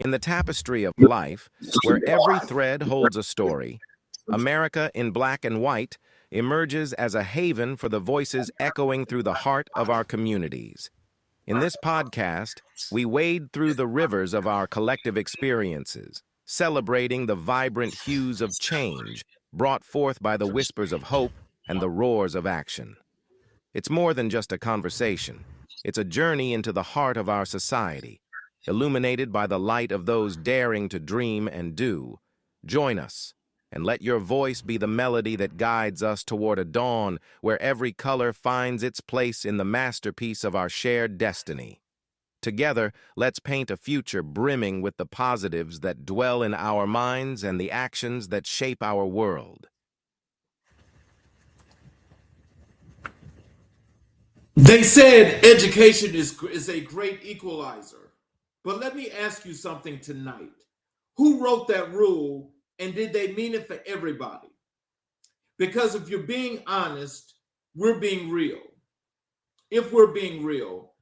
In the tapestry of life, where every thread holds a story, America in black and white emerges as a haven for the voices echoing through the heart of our communities. In this podcast, we wade through the rivers of our collective experiences, celebrating the vibrant hues of change brought forth by the whispers of hope and the roars of action. It's more than just a conversation. It's a journey into the heart of our society, illuminated by the light of those daring to dream and do. Join us, and let your voice be the melody that guides us toward a dawn where every color finds its place in the masterpiece of our shared destiny. Together, let's paint a future brimming with the positives that dwell in our minds and the actions that shape our world. They said education is a great equalizer. But let me ask you something tonight. Who wrote that rule and did they mean it for everybody? Because if you're being honest, we're being real. If we're being real,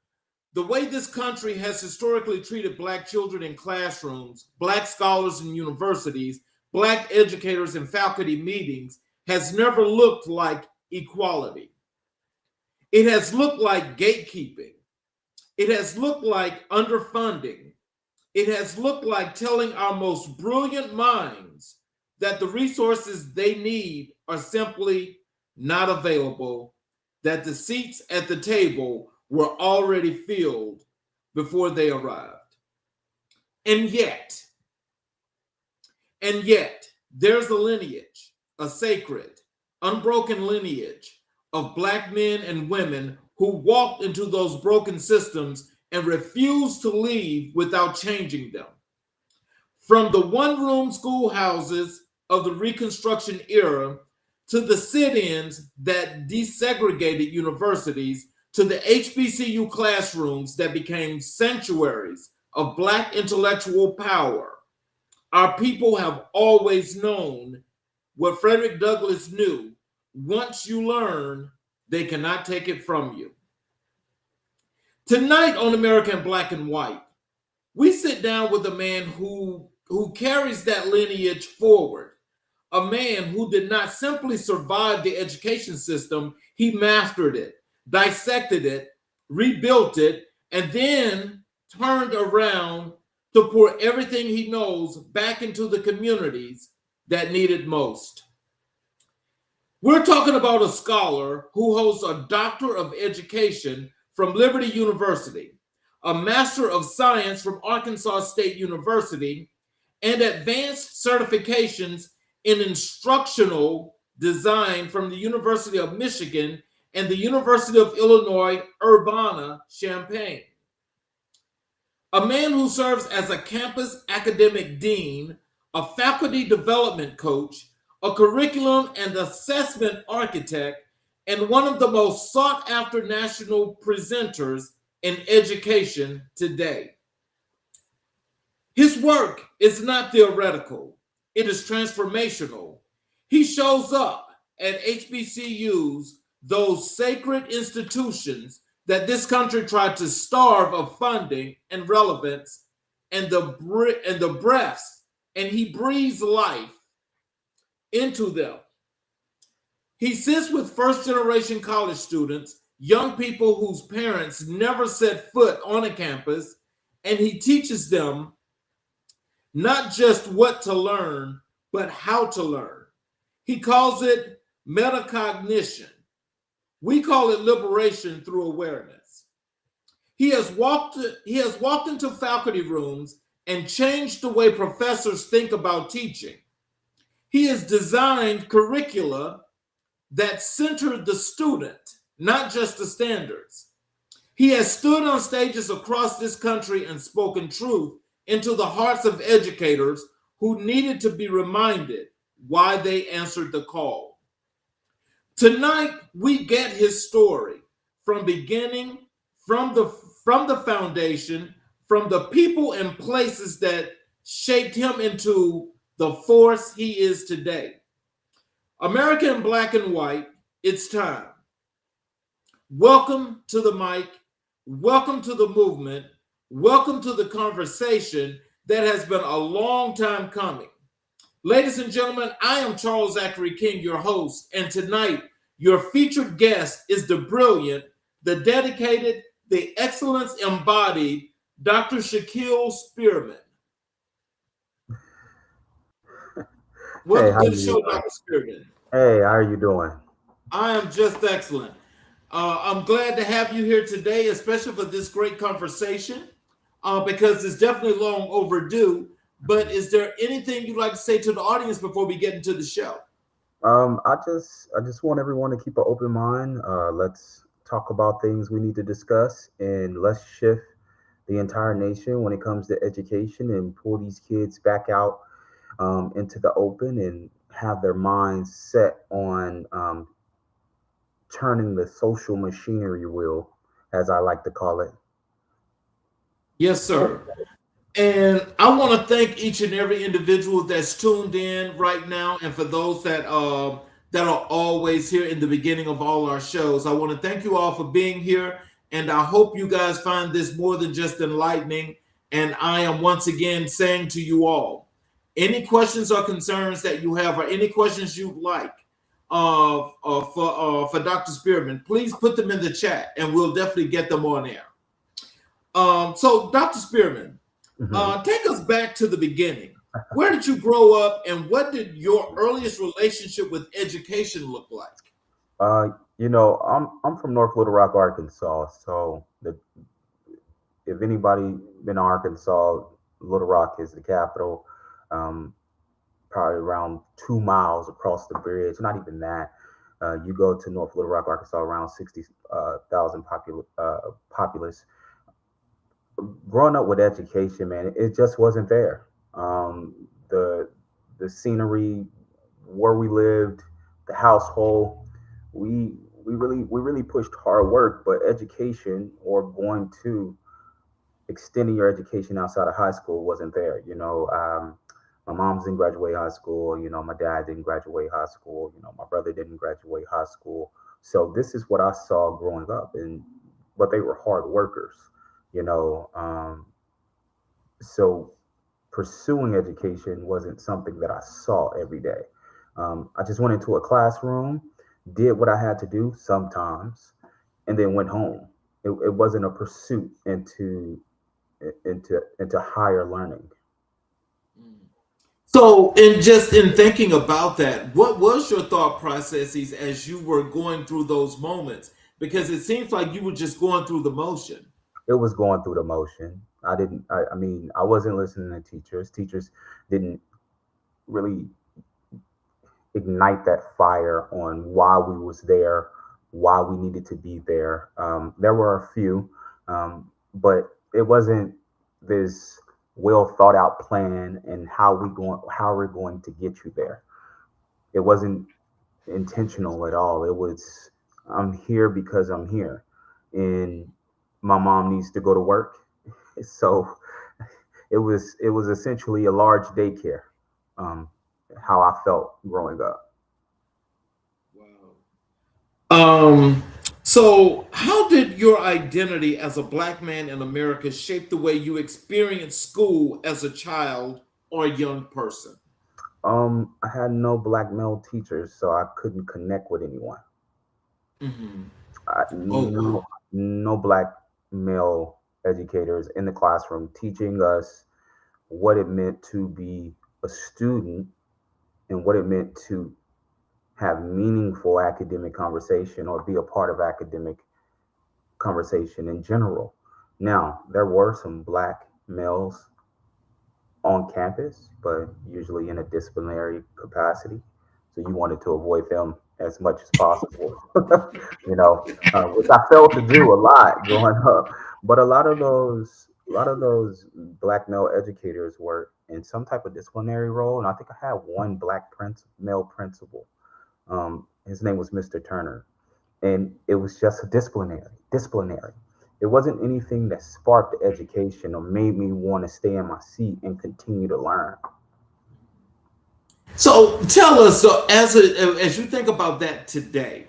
the way this country has historically treated Black children in classrooms, Black scholars in universities, Black educators in faculty meetings has never looked like equality. It has looked like gatekeeping. It has looked like underfunding. It has looked like telling our most brilliant minds that the resources they need are simply not available, that the seats at the table were already filled before they arrived. And yet, there's a lineage, a sacred, unbroken lineage of Black men and women who walked into those broken systems and refused to leave without changing them. From the one-room schoolhouses of the Reconstruction era to the sit-ins that desegregated universities to the HBCU classrooms that became sanctuaries of Black intellectual power, our people have always known what Frederick Douglass knew: once you learn, they cannot take it from you. Tonight on American Black and White, we sit down with a man who carries that lineage forward. A man who did not simply survive the education system, he mastered it, dissected it, rebuilt it, and then turned around to pour everything he knows back into the communities that need it most. We're talking about a scholar who holds a Doctor of Education from Liberty University, a Master of Science from Arkansas State University, and advanced certifications in instructional design from the University of Michigan and the University of Illinois, Urbana-Champaign. A man who serves as a campus academic dean, a faculty development coach, a curriculum and assessment architect, and one of the most sought-after national presenters in education today. His work is not theoretical, it is transformational. He shows up at HBCUs, those sacred institutions that this country tried to starve of funding and relevance and the breaths, and he breathes life into them. He sits with first-generation college students, young people whose parents never set foot on a campus, and he teaches them not just what to learn, but how to learn. He calls it metacognition. We call it liberation through awareness. He has walked into faculty rooms and changed the way professors think about teaching. He has designed curricula that centered the student, not just the standards. He has stood on stages across this country and spoken truth into the hearts of educators who needed to be reminded why they answered the call. Tonight, we get his story from beginning, from the foundation, from the people and places that shaped him into the force he is today. American Black and White, it's time. Welcome to the mic. Welcome to the movement. Welcome to the conversation that has been a long time coming. Ladies and gentlemen, I am Charles Zachary King, your host, and tonight your featured guest is the brilliant, the dedicated, the excellence embodied Dr. Shaquille Spearman. Hey, Welcome how to the you show, doing? Dr. Spearman. Hey, how are you doing? I am just excellent. I'm glad to have you here today, especially for this great conversation, because it's definitely long overdue. But is there anything you'd like to say to the audience before we get into the show? I just want everyone to keep an open mind. Let's talk about things we need to discuss, and let's shift the entire nation when it comes to education and pull these kids back out into the open and have their minds set on turning the social machinery wheel, as I like to call it. Yes, sir. And I want to thank each and every individual that's tuned in right now, and for those that are always here in the beginning of all our shows. I want to thank you all for being here, and I hope you guys find this more than just enlightening. And I am once again saying to you all, any questions or concerns that you have, or any questions you'd like for Dr. Spearman, please put them in the chat, and we'll definitely get them on air. So, Dr. Spearman. Mhm. Take us back to the beginning. Where did you grow up, and what did your earliest relationship with education look like? I'm from North Little Rock, Arkansas. So if anybody been to Arkansas, Little Rock is the capital. Um, Probably around 2 miles across the bridge. Not even that. You go to North Little Rock, Arkansas, around 60,000 populace. Growing up with education, man, it just wasn't there. The scenery, where we lived, the household, we we really pushed hard work, but education or going to extending your education outside of high school wasn't there. My mom didn't graduate high school. My dad didn't graduate high school. My brother didn't graduate high school. So this is what I saw growing up, and but they were hard workers. You know, so pursuing education wasn't something that I saw every day. I just went into a classroom, did what I had to do sometimes, and then went home. It wasn't a pursuit into higher learning. So, in thinking about that, what was your thought processes as you were going through those moments? Because it seems like you were just going through the motion. It was going through the motion. I didn't. I mean, I wasn't listening to teachers. Teachers didn't really ignite that fire on why we was there, why we needed to be there. There were a few, but it wasn't this well thought out plan and how we're going to get you there. It wasn't intentional at all. It was, I'm here because I'm here, and my mom needs to go to work. So it was essentially a large daycare. Um, how I felt growing up. Um, so how did your identity as a black man in America shape the way you experienced school as a child or a young person? I had no black male teachers, so I couldn't connect with anyone. Hmm. No, Okay. no black male educators in the classroom teaching us what it meant to be a student and what it meant to have meaningful academic conversation or be a part of academic conversation in general. Now, there were some black males on campus, but usually in a disciplinary capacity. So you wanted to avoid them as much as possible, which I failed to do a lot growing up. But a lot of those black male educators were in some type of disciplinary role, and I think I had one male principal. His name was Mr. Turner, and it was just a disciplinary. It wasn't anything that sparked education or made me want to stay in my seat and continue to learn. So tell us, so as you think about that today,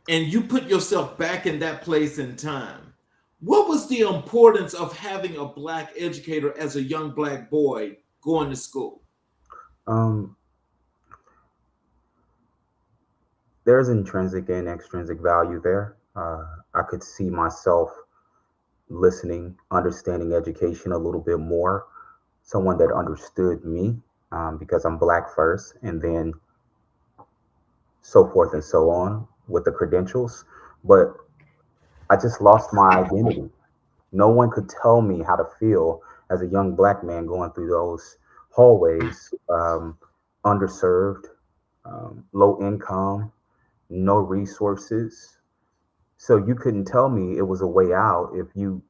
and you put yourself back in that place in time, What was the importance of having a black educator as a young black boy going to school? Um, there's intrinsic and extrinsic value there. I could see myself listening, understanding education a little bit more, someone that understood me, because I'm black first, and then so forth and so on with the credentials. But I just lost my identity. No one could tell me how to feel as a young black man going through those hallways, underserved, low income, no resources. So you couldn't tell me it was a way out if you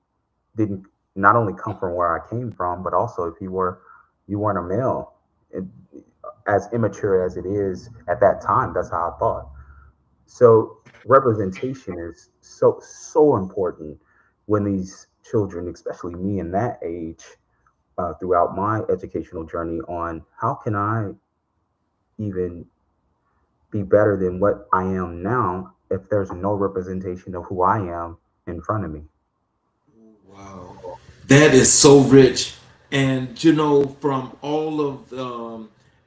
didn't not only come from where I came from, but also if you weren't a male. It, as immature as it is at that time, that's how I thought. So representation is so important when these children, especially me in that age, throughout my educational journey, on how can I even be better than what I am now if there's no representation of who I am in front of me. Wow, that is so rich. And from all of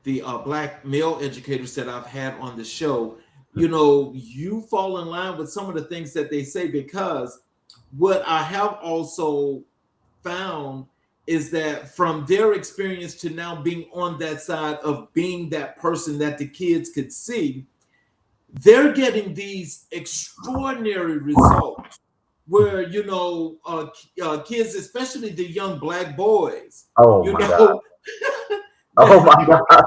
the black male educators that I've had on the show, you fall in line with some of the things that they say, because what I have also found is that from their experience to now being on that side of being that person that the kids could see, they're getting these extraordinary results where kids, especially the young black boys, Oh you my God. know Oh that my God.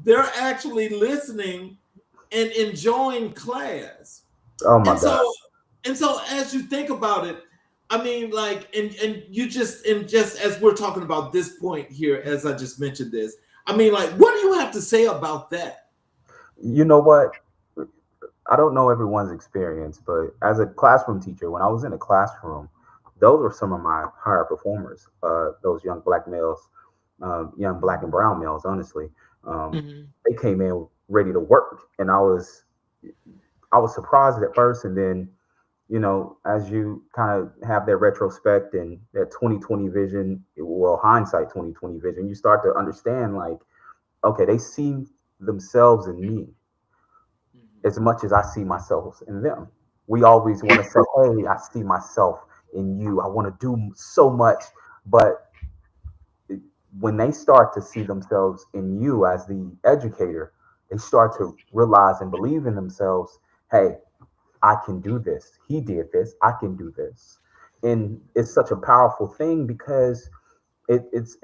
they're actually listening and enjoying class. Oh my And God. so as you think about it, I mean, like, and you just, and just as we're talking about this point here, as I just mentioned this, I mean, like, what do you have to say about that? You know what? I don't know everyone's experience, but as a classroom teacher, when I was in a classroom, those were some of my higher performers. Those young black males, young black and brown males, honestly, um, Mhm. they came in ready to work, and I was surprised at first, and then as you kind of have that retrospect and that 2020 vision, well, hindsight 2020 vision, you start to understand like, okay, they see themselves in me as much as I see myself in them. We always want to say, hey, I see myself in you. I want to do so much. But when they start to see themselves in you as the educator, they start to realize and believe in themselves, hey, I can do this. He did this. I can do this. And it's such a powerful thing because it's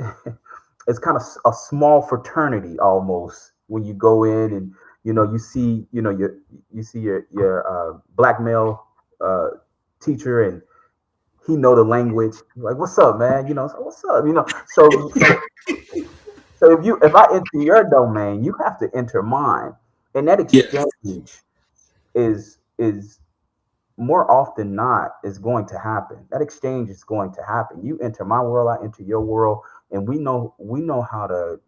it's kind of a small fraternity almost when you go in and you see you see your black male uh, teacher, and he know the language. You're like, what's up, man? So what's up? So if I enter your domain, you have to enter mine, and that Yes. exchange is more often not is going to happen. That exchange is going to happen. You enter my world, I enter your world, and we know how to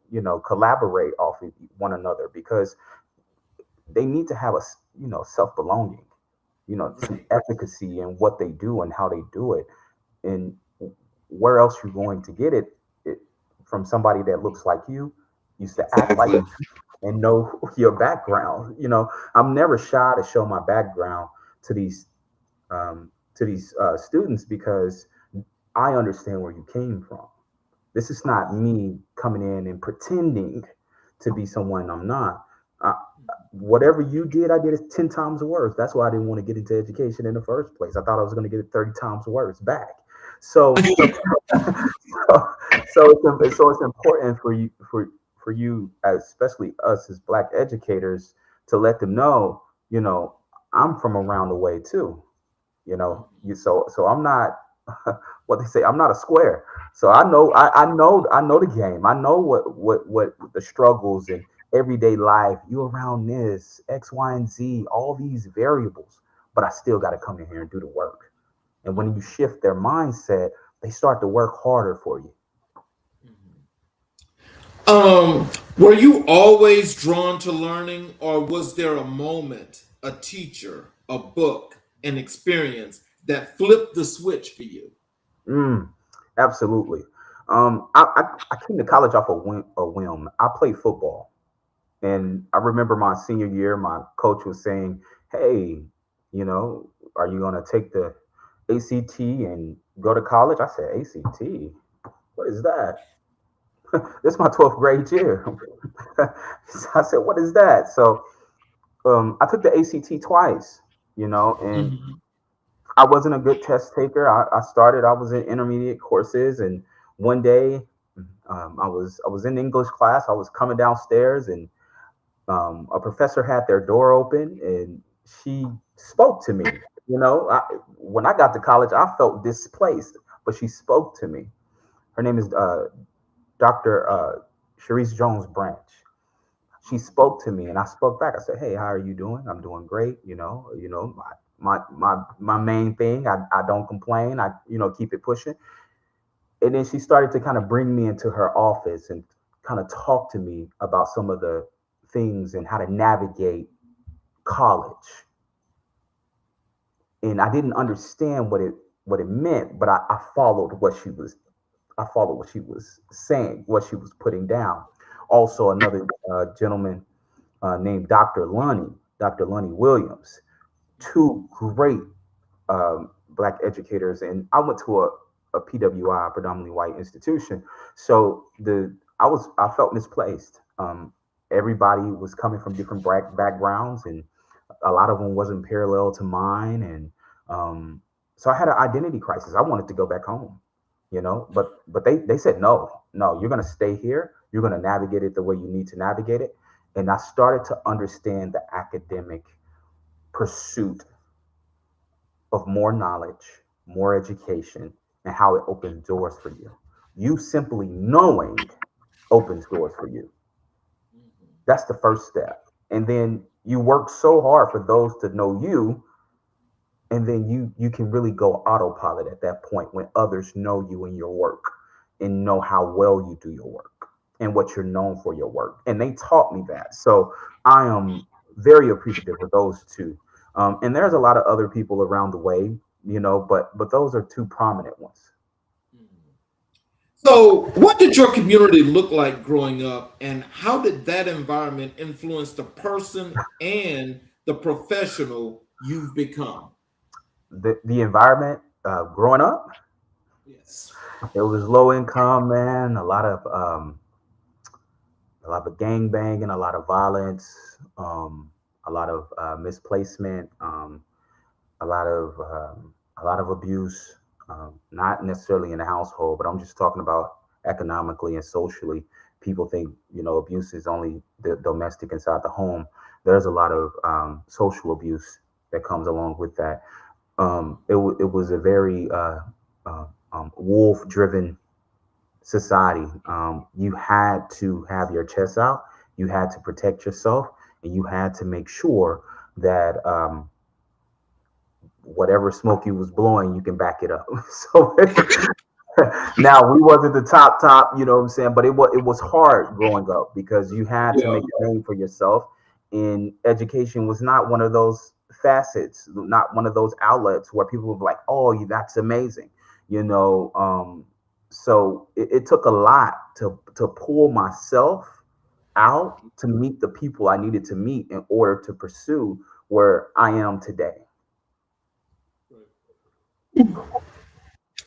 collaborate off of one another because they need to have a self belonging, some Right. efficacy in what they do and how they do it, and where else you're going to get it from somebody that looks like you, used to act like Exactly. and know your background. I'm never shy to show my background to these students because I understand where you came from. This is not me coming in and pretending to be someone I'm not. Whatever you did, I did it 10 times worse. That's why I didn't want to get into education in the first place. I thought I was going to get it 30 times worse back. So, so, so it's important for you, especially us as black educators, to let them know, I'm from around the way too. So I'm not what they say. I'm not a square. So I know the game. I know what the struggles and everyday life. You around this X, Y, and Z, all these variables, but I still got to come in here and do the work. And when you shift their mindset, they start to work harder for you. Were you always drawn to learning, or was there a moment, a teacher, a book, an experience that flipped the switch for you? Mm, absolutely. I came to college off a whim. I played football. And I remember my senior year, my coach was saying, "Hey, are you going to take the ACT and go to college?" I said, "ACT? What is that?" This is my 12th grade year. So I said, "What is that?" So I took the ACT twice, and Mhm. I wasn't a good test taker. I was in intermediate courses, and one day I was in English class. I was coming downstairs, and a professor had their door open, and she spoke to me. When I got to college, I felt displaced, but she spoke to me. Her name is Dr. Sharice Jones Branch. She spoke to me, and I spoke back. I said, "Hey, how are you doing? I'm doing great. My main thing. I don't complain. I keep it pushing." And then she started to kind of bring me into her office and kind of talk to me about some of the things and how to navigate college. And I didn't understand what it meant, but I followed what she was saying, what she was putting down. Also, another gentleman named Dr. Lunny Williams, two great black educators, and I went to a PWI, predominantly white institution. So I felt misplaced. Everybody was coming from different backgrounds, and a lot of them wasn't parallel to mine, and so I had an identity crisis. I wanted to go back home, but they said no, no, you're going to stay here. You're going to navigate it the way you need to navigate it. And I started to understand the academic pursuit of more knowledge, more education, and how it opens doors for you. You simply knowing opens doors for you. That's the first step. And then you work so hard for those to know you, and then you can really go autopilot at that point when others know you and your work and know how well you do your work and what you're known for your work. And they taught me that. So I am very appreciative of those two. And there's a lot of other people around the way, but those are two prominent ones. So, what did your community look like growing up, and how did that environment influence the person and the professional you've become? The environment growing up, Yes. it was low income, man. A lot of gang banging, a lot of violence, a lot of misplacement, a lot of abuse. Not necessarily in the household, but I'm just talking about economically and socially. People think abuse is only the domestic inside the home. There's a lot of social abuse that comes along with that. It was a very wolf driven society. You had to have your chest out, you had to protect yourself, and you had to make sure that whatever smoke you was blowing, you can back it up. So now we wasn't the top, you know what I'm saying, but it was hard growing up because you had to Yeah. make a name for yourself, and education was not one of those facets, not one of those outlets where people were like, "Oh, that's amazing," you know. So it took a lot to pull myself out to meet the people I needed to meet in order to pursue where I am today.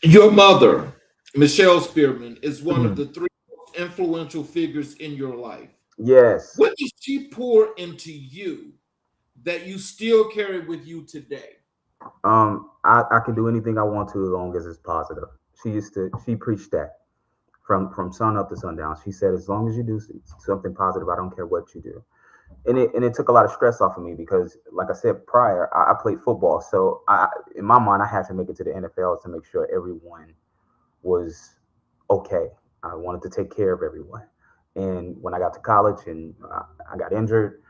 Your mother, Michelle Spearman, is one of Mhm. the three most influential figures in your life. Yes. What did she pour into you that you still carry with you today? I can do anything I want to as long as it's positive. She preached that from sun up to sundown. She said, as long as you do something positive, I don't care what you do. And it took a lot of stress off of me because, like I said prior, I played football. So in my mind, I had to make it to the NFL to make sure everyone was okay. I wanted to take care of everyone. And when I got to college and I got injured,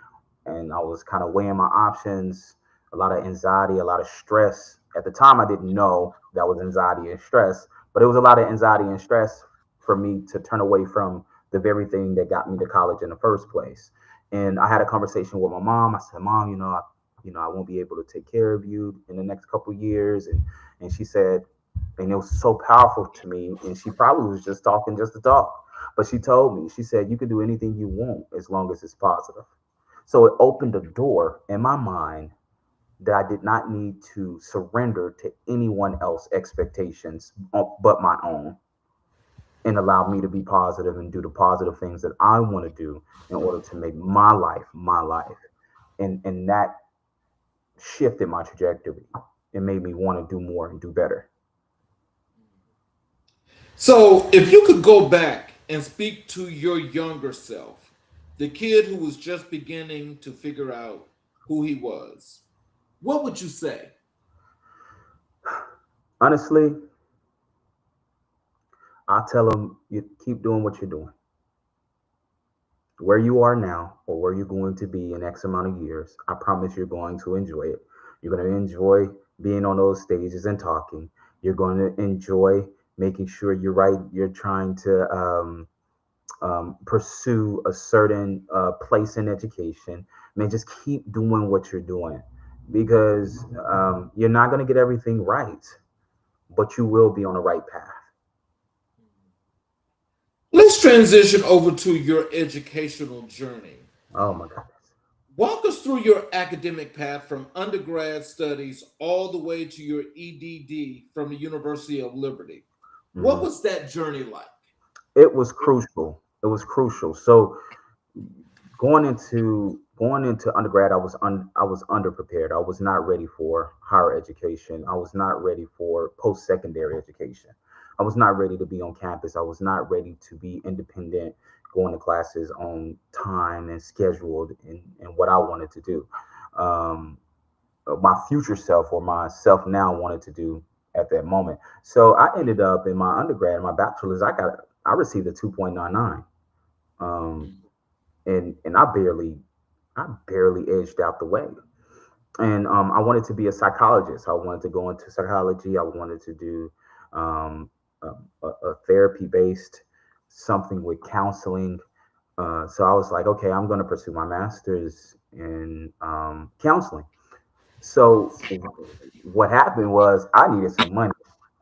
and I was kind of weighing my options, a lot of anxiety, a lot of stress. At the time, I didn't know that was anxiety and stress, but it was a lot of anxiety and stress for me to turn away from the very thing that got me to college in the first place. And I had a conversation with my mom. I said, "Mom, I won't be able to take care of you in the next couple years. And she said, and it was so powerful to me. And she probably was just talking just to talk, but she told me, she said, you can do anything you want as long as it's positive. So it opened a door in my mind that I did not need to surrender to anyone else's expectations but my own, and allowed me to be positive and do the positive things that I want to do in order to make my life my life. And that shifted my trajectory. It made me want to do more and do better. So, if you could go back and speak to your younger self, the kid who was just beginning to figure out who he was, what would you say? Honestly, I tell them, you keep doing what you're doing. Where you are now or where you're going to be in X amount of years, I promise you're going to enjoy it. You're going to enjoy being on those stages and talking. You're going to enjoy making sure you're right. You're trying to pursue a certain place in education. Man, just keep doing what you're doing, because you're not going to get everything right, but you will be on the right path. Let's transition over to your educational journey. Oh my goodness. Walk us through your academic path from undergrad studies all the way to your EDD from the University of Liberty. What Mhm. was that journey like? It was crucial. It was crucial. So going into undergrad, I was underprepared. I was not ready for higher education. I was not ready for post secondary education. I was not ready to be on campus. I was not ready to be independent, going to classes on time and scheduled, and what I wanted to do. Um, my future self, or myself now, wanted to do at that moment. So I ended up in my undergrad, my bachelor's. I received a 2.99. Um, and I barely edged out the way. And I wanted to be a psychologist. I wanted to go into psychology. I wanted to do um, a therapy based, something with counseling. So I was like, okay, I'm going to pursue my master's in counseling. So what happened was I needed some money.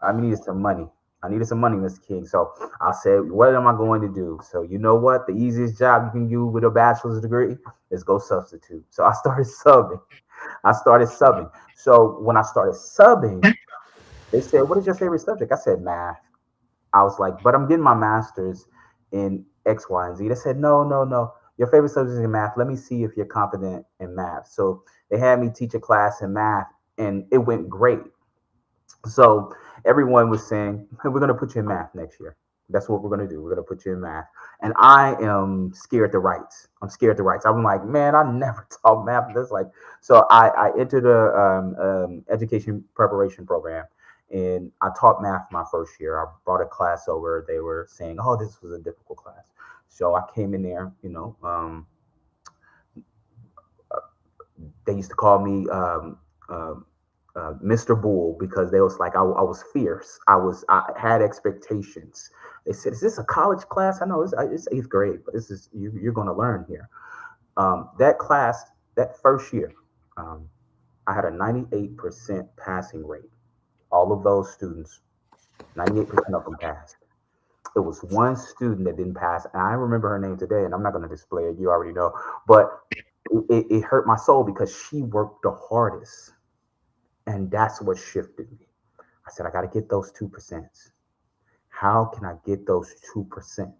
I needed some money. I needed some money, Mr. King. So I said, what am I going to do? So you know what? The easiest job you can do with a bachelor's degree is go substitute. So I started subbing. I started subbing. So when I started subbing, they said, what is your favorite subject? I said math. I was like, but I'm getting my master's in X, Y, and Z. They said, no, no, no. Your favorite subject is in math. Let me see if you're confident in math. So they had me teach a class in math, and it went great. So everyone was saying, hey, we're going to put you in math next year. That's what we're going to do. We're going to put you in math. And I am scared to write. I'm scared to write. So I'm like, man, I never taught math. That's like, so I entered a education preparation program, and I taught math my first year. I brought a class over. They were saying, oh, this was a difficult class. So I came in there, they used to call me Mr. Bull, because they was like I was fierce. I had expectations. They said, "Is this a college class?" I know it's eighth grade, but this is you're going to learn here. That class, that first year, um, I had a 98% passing rate. All of those students, 98% of them passed. It was one student that didn't pass, and I remember her name today, and I'm not going to display it. You already know, but it hurt my soul because she worked the hardest, and that's what shifted me. I said, I got to get those 2%. How can I get those 2%?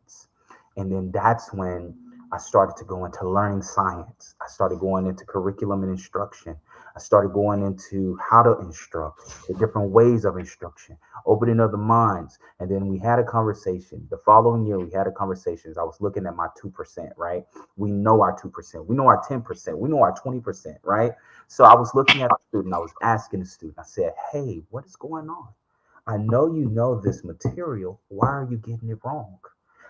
And then that's when I started to go into learning science. I started going into curriculum and instruction. I started going into how to instruct, the different ways of instruction, opening of the minds. And then we had a conversation. The following year, we had a conversation. I was looking at my 2%, right? We know our 2%. We know our 10%. We know our 20%, right? So I was looking at the student. I was asking the student, I said, hey, what is going on? I know you know this material. Why are you getting it wrong?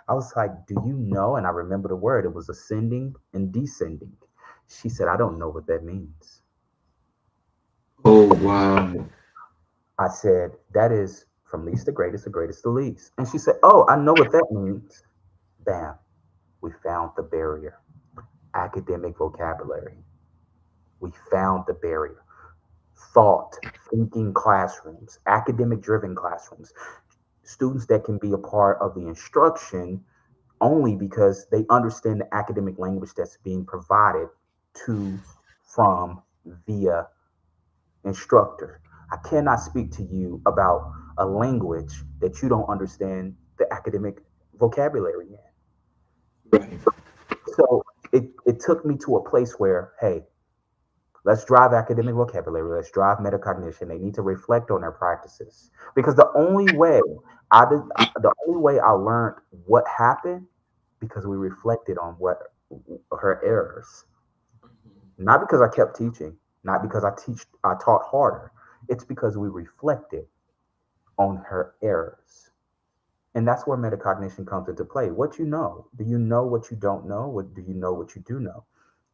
I was like, do you know? And I remember the word. It was ascending and descending. She said, I don't know what that means. Oh, wow. I said, that is from least to greatest, to greatest to least. And she said, oh, I know what that means. Bam, we found the barrier. Academic vocabulary. We found the barrier. Thought, thinking classrooms, academic driven classrooms, students that can be a part of the instruction only because they understand the academic language that's being provided to, from, via instructor. I cannot speak to you about a language that you don't understand the academic vocabulary in. Right. So it took me to a place where, hey, let's drive academic vocabulary, let's drive metacognition. They need to reflect on their practices. Because the only way I learned what happened because we reflected on what her errors. Not because I kept teaching, not because I taught harder. It's because we reflected on her errors. And that's where metacognition comes into play. What you know. Do you know what you don't know? What do you know what you do know?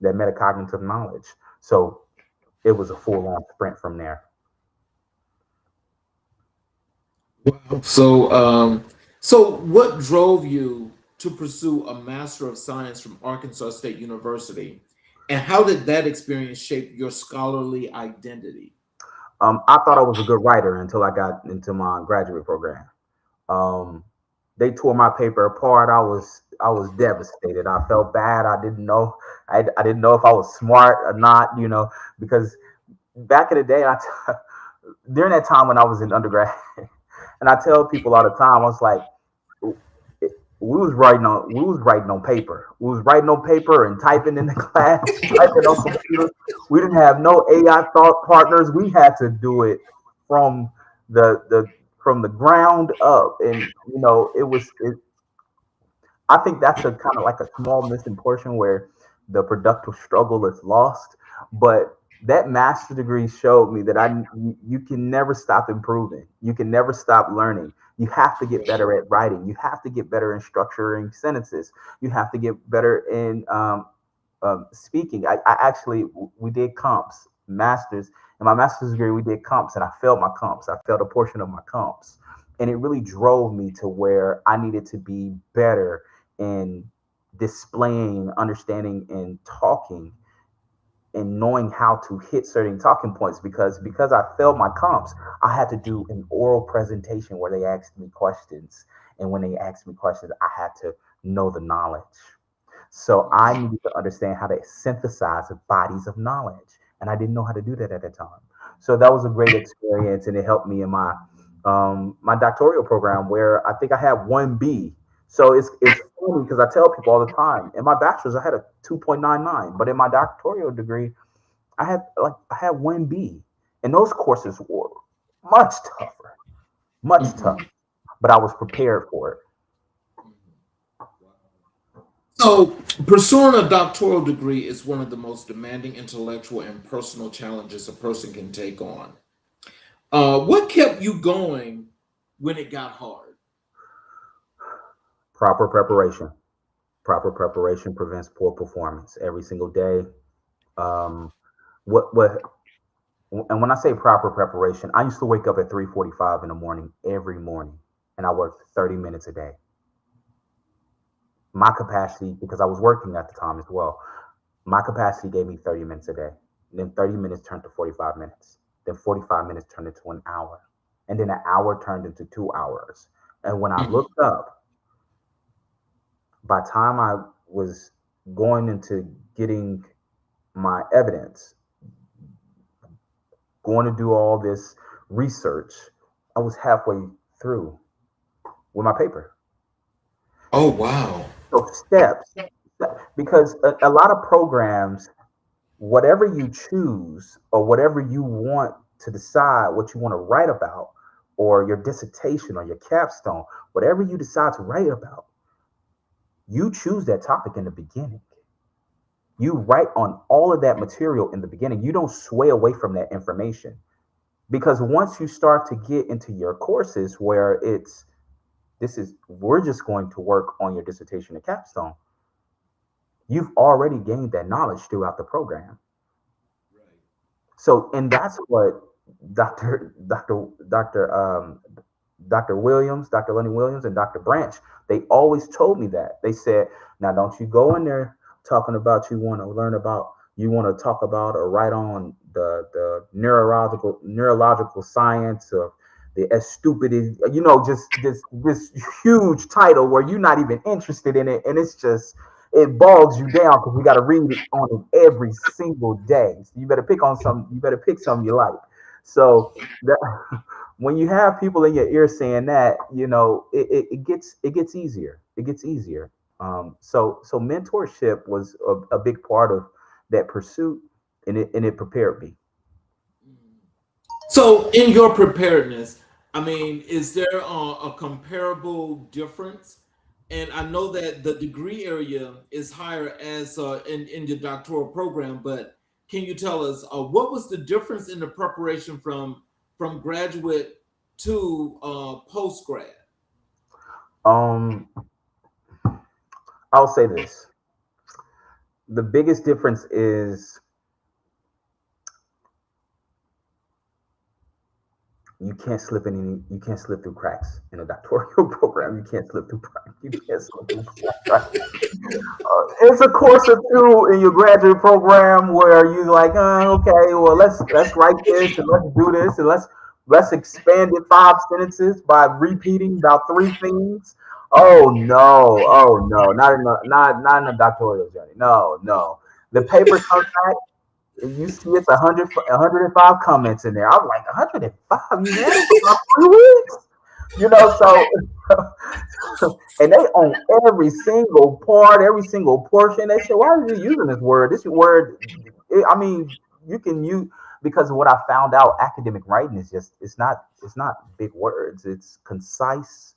That metacognitive knowledge. So it was a full on sprint from there. Wow. So what drove you to pursue a Master of Science from Arkansas State University, and how did that experience shape your scholarly identity? I thought I was a good writer until I got into my graduate program. Um, they tore my paper apart. I was devastated. I felt bad. I didn't know if I was smart or not. Because back in the day, during that time when I was in undergrad, and I tell people all the time, I was like, we was writing on paper. We was writing on paper and typing in the class, typing on computers. We didn't have no AI thought partners. We had to do it from the from the ground up, and I think that's a kind of like a small missing portion where the productive struggle is lost. But that master's degree showed me that you can never stop improving. You can never stop learning. You have to get better at writing. You have to get better in structuring sentences. You have to get better in speaking. I actually we did comps, masters in my master's degree. We did comps, and I failed my comps. I failed a portion of my comps, and it really drove me to where I needed to be better in displaying, understanding, and talking, and knowing how to hit certain talking points because I failed my comps, I had to do an oral presentation where they asked me questions, and when they asked me questions, I had to know the knowledge. So I needed to understand how to synthesize bodies of knowledge, and I didn't know how to do that at the time. So that was a great experience, and it helped me in my doctoral program where I think I had 1B. So it's funny because I tell people all the time. In my bachelor's, I had a 2.99, but in my doctoral degree, I had 1B, and those courses were much tougher, much tougher. Mhm. But I was prepared for it. So, pursuing a doctoral degree is one of the most demanding intellectual and personal challenges a person can take on. What kept you going when it got hard? Proper preparation. Proper preparation prevents poor performance every single day. Um, what and when I say proper preparation, I used to wake up at 3:45 in the morning every morning, and I worked 30 minutes a day. My capacity, because I was working at the time as well, my capacity gave me 30 minutes a day. Then 30 minutes turned to 45 minutes. Then 45 minutes turned into an hour. And then an hour turned into 2 hours. And when I Mhm. looked up, by the time I was going into getting my evidence, going to do all this research, I was halfway through with my paper. Oh, wow. So steps, because a lot of programs, whatever you choose or whatever you want to decide what you want to write about, or your dissertation or your capstone, whatever you decide to write about, you choose that topic in the beginning. You write on all of that material in the beginning. You don't sway away from that information, because once you start to get into your courses where we're just going to work on your dissertation and capstone, you've already gained that knowledge throughout the program. So, and that's what Dr. Williams, Dr. Lenny Williams, and Dr. Branch, they always told me that. They said, now don't you go in there talking about you want to learn about you want to talk about or write on the neurological science of the as stupid as, just this huge title where you're not even interested in it, and it's just it bogs you down because we got to read it on it every single day. So you better pick on some. You better pick something you like. So that, when you have people in your ear saying that, it gets easier. It gets easier. So mentorship was a big part of that pursuit, and it prepared me. So, in your preparedness, I mean, is there a comparable difference? And I know that the degree area is higher as in your doctoral program, but can you tell us what was the difference in the preparation from graduate to post grad? Um, I'll say this: the biggest difference is you can't slip through cracks in a doctoral program. You can't slip through cracks. It's a course or two in your graduate program where you like, okay, well let's write this and let's do this and let's expand it 5 sentences by repeating about 3 things. Oh no, not in a doctoral journey. No, no. The paper comes back and you see it's 105 comments in there. I'm like, 105, you had it for about 3 weeks. So and they own every single part, every single portion. They say, why are you using this word? This word, I mean, you can use because of what I found out. Academic writing is just it's not big words. It's concise,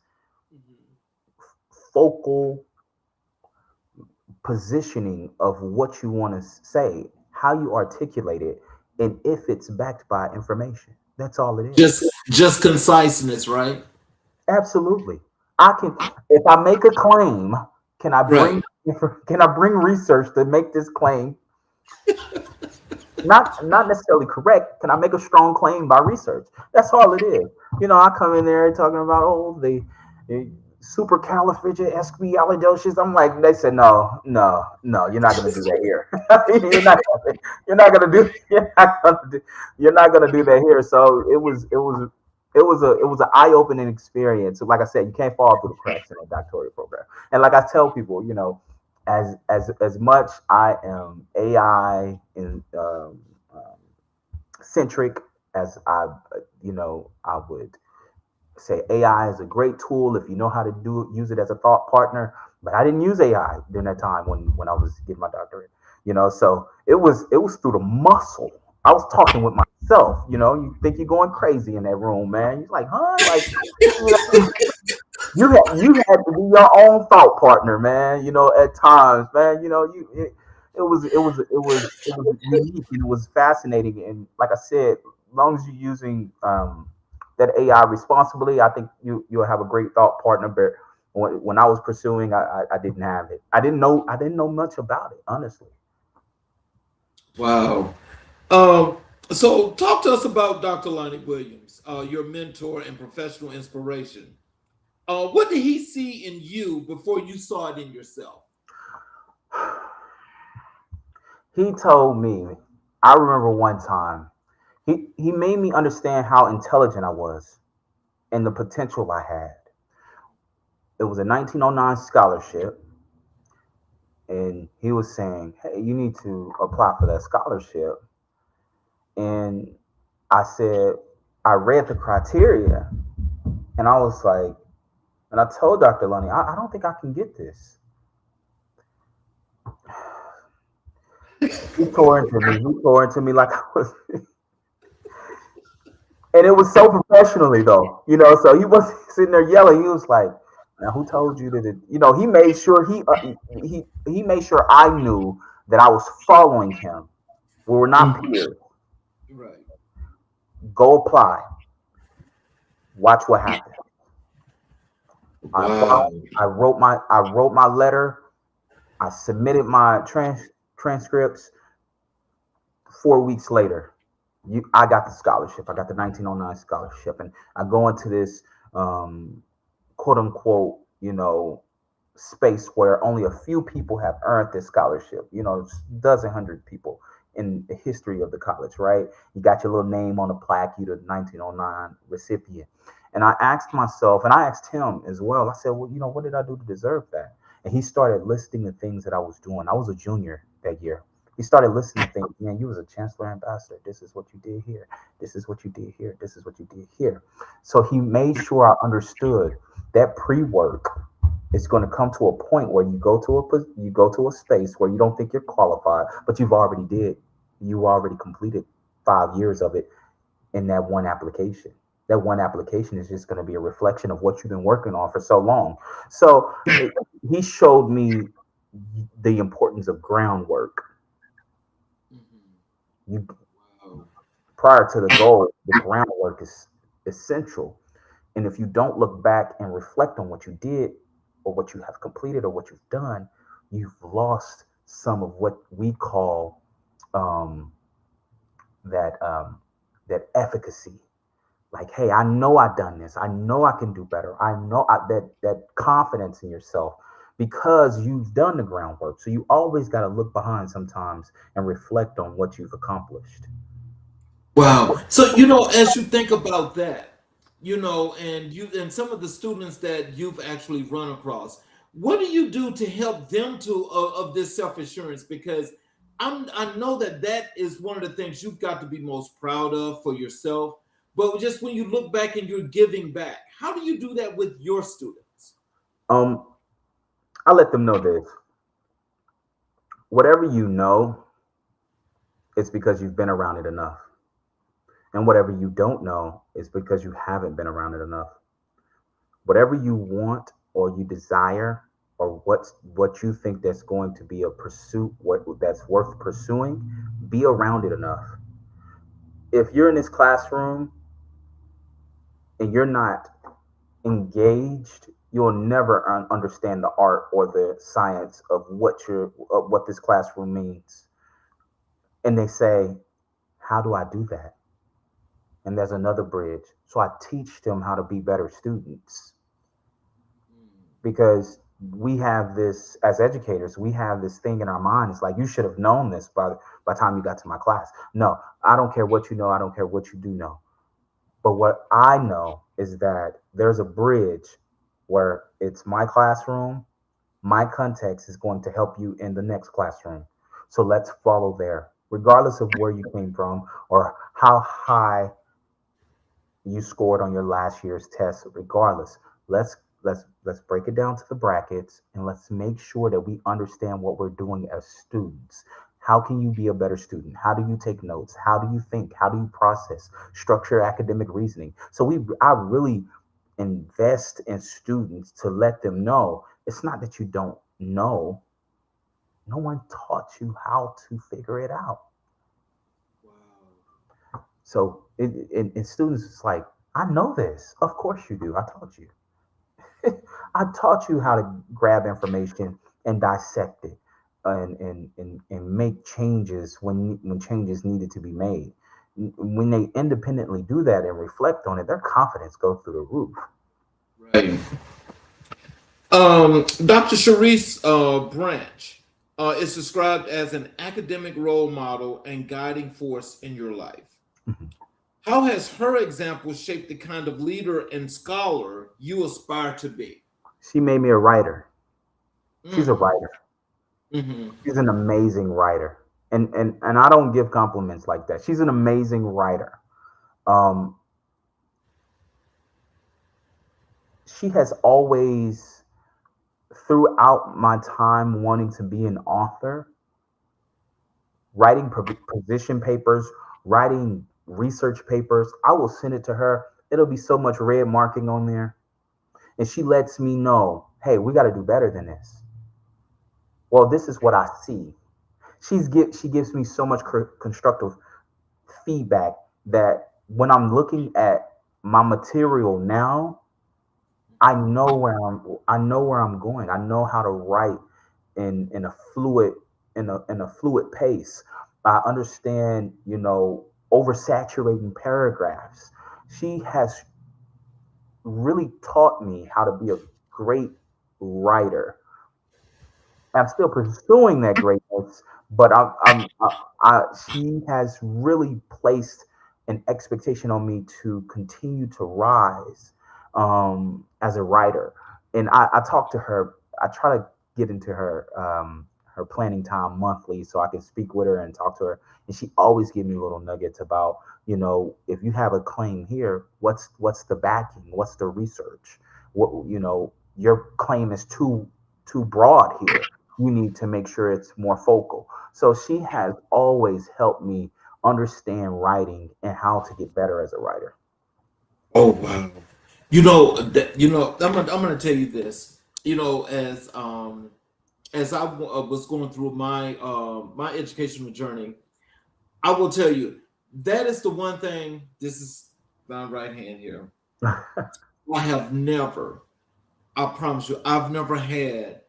focal positioning of what you want to say, how you articulate it, and if it's backed by information. That's all it is. Just conciseness, right? Absolutely. I can if I make a claim, can I Right. bring can I bring research to make this claim? Not necessarily correct. Can I make a strong claim by research? That's all it is. I come in there talking about the supercalifragilisticexpialidocious. I'm like, they said no, no, no. You're not gonna do that here. You're not gonna do that here. So it was an eye opening experience. Like I said, you can't fall through the cracks in a doctoral program. And like I tell people, as much I am AI and centric as I would say AI is a great tool if you know how to use it as a thought partner. But I didn't use AI during that time when I was getting my doctorate. So it was through the muscle. I was talking with myself. You think you're going crazy in that room, man. You're like, huh? Like, you know, you had to be your own thought partner, man. At times, man. It was unique and it was fascinating. And like I said, as long as you're using that AI responsibly, I think you'll have a great thought partner. But when I was pursuing, I didn't have it. I didn't know much about it, honestly. Wow. Um, so, talk to us about Dr. Lonnie Williams, your mentor and professional inspiration. What did he see in you before you saw it in yourself? He told me. I remember one time. He made me understand how intelligent I was and the potential I had. It was a 1909 scholarship, and he was saying, "Hey, you need to apply for that scholarship." And I said, I read the criteria, and I was like, and I told Dr. Lunny, I don't think I can get this. He tore into me. He tore into me like I was, and it was so professionally though, So he wasn't sitting there yelling. He was like, "Now, who told you that?" He made sure he made sure I knew that I was following him. We were not Mhm. peers. Right. Go apply. Watch what happens. I applied. Wow. I wrote my letter. I submitted my transcripts. 4 weeks later, I got the scholarship. I got the 1909 scholarship, and I go into this um, quote unquote, space where only a few people have earned this scholarship. It's dozen hundred people. in the history of the college, right? You got your little name on the plaque, you the 1909 recipient. And I asked myself, and I asked him as well, I said, well, what did I do to deserve that? And he started listing the things that I was doing. I was a junior that year. He started listening to things, man, you was a chancellor ambassador. This is what you did here. This is what you did here. This is what you did here. So he made sure I understood that pre-work is going to come to a point where you go to a space where you don't think you're qualified, but you already completed 5 years of it in that one application. That one application is just going to be a reflection of what you've been working on for so long. So he showed me the importance of groundwork. You Wow. Prior to the goal, the groundwork is essential. And if you don't look back and reflect on what you did or what you have completed or what you've done, you've lost some of what we call um, that that efficacy. Like, hey, I know I've done this. I know I can do better. That confidence in yourself because you've done the groundwork. So you always got to look behind sometimes and reflect on what you've accomplished. Like, Wow. So, as you think about that, and some of the students that you've actually run across, what do you do to help them of this self-assurance? Because I know that is one of the things you've got to be most proud of for yourself. But just when you look back and you're giving back, how do you do that with your students? um, I let them know this. Whatever you know, it's because you've been around it enough. And whatever you don't know is because you haven't been around it enough. Whatever you want or you desire or what you think that's going to be a pursuit that's worth pursuing, be around it enough. If you're in this classroom and you're not engaged, you'll never understand the art or the science of what this classroom means. And they say, how do I do that? And there's another bridge. So I teach them how to be better students because we have this as educators, we have this thing in our minds like you should have known this by the time you got to my class. No, I don't care what you know, I don't care what you do know. But what I know is that there's a bridge where it's my classroom, my context is going to help you in the next classroom. So let's follow there, regardless of where you came from or how high you scored on your last year's test. Regardless, let's let's break it down to the brackets and let's make sure that we understand what we're doing as students. How can you be a better student? How do you take notes? How do you think? How do you process structure academic reasoning? So I really invest in students to let them know it's not that you don't know. No one taught you how to figure it out. Wow. So in students, it's like, I know this. Of course you do. I taught you. I taught you how to grab information and dissect it and make changes when changes needed to be made. When they independently do that and reflect on it, their confidence goes through the roof. Right. Dr. Sharice Branch is described as an academic role model and guiding force in your life. Mhm. How has her example shaped the kind of leader and scholar you aspire to be? She made me a writer. She's a Mm, writer. hmm. She's an amazing writer. And I don't give compliments like that. She's an amazing writer. Um, she has always, throughout my time wanting to be an author, writing position papers, writing research papers, I will send it to her. It'll be so much red marking on there. And she lets me know, hey, we got to do better than this. Well, this is what I see. She gives me so much constructive feedback that when I'm looking at my material now, I know where I'm going. I know how to write in a fluid pace. I understand, oversaturating paragraphs. She has really taught me how to be a great writer. I'm still pursuing that greatness, but she has really placed an expectation on me to continue to rise as a writer. And I talk to her. I try to get into her planning time monthly so I can speak with her and talk to her. And she always gives me little nuggets about, if you have a claim here, what's the backing? What's the research? Your claim is too broad here. You need to make sure it's more focal. So she has always helped me understand writing and how to get better as a writer. Oh wow. I'm gonna tell you this. As I was going through my educational journey, I will tell you that is the one thing. This is my right hand here. I have never, I promise you, I've never had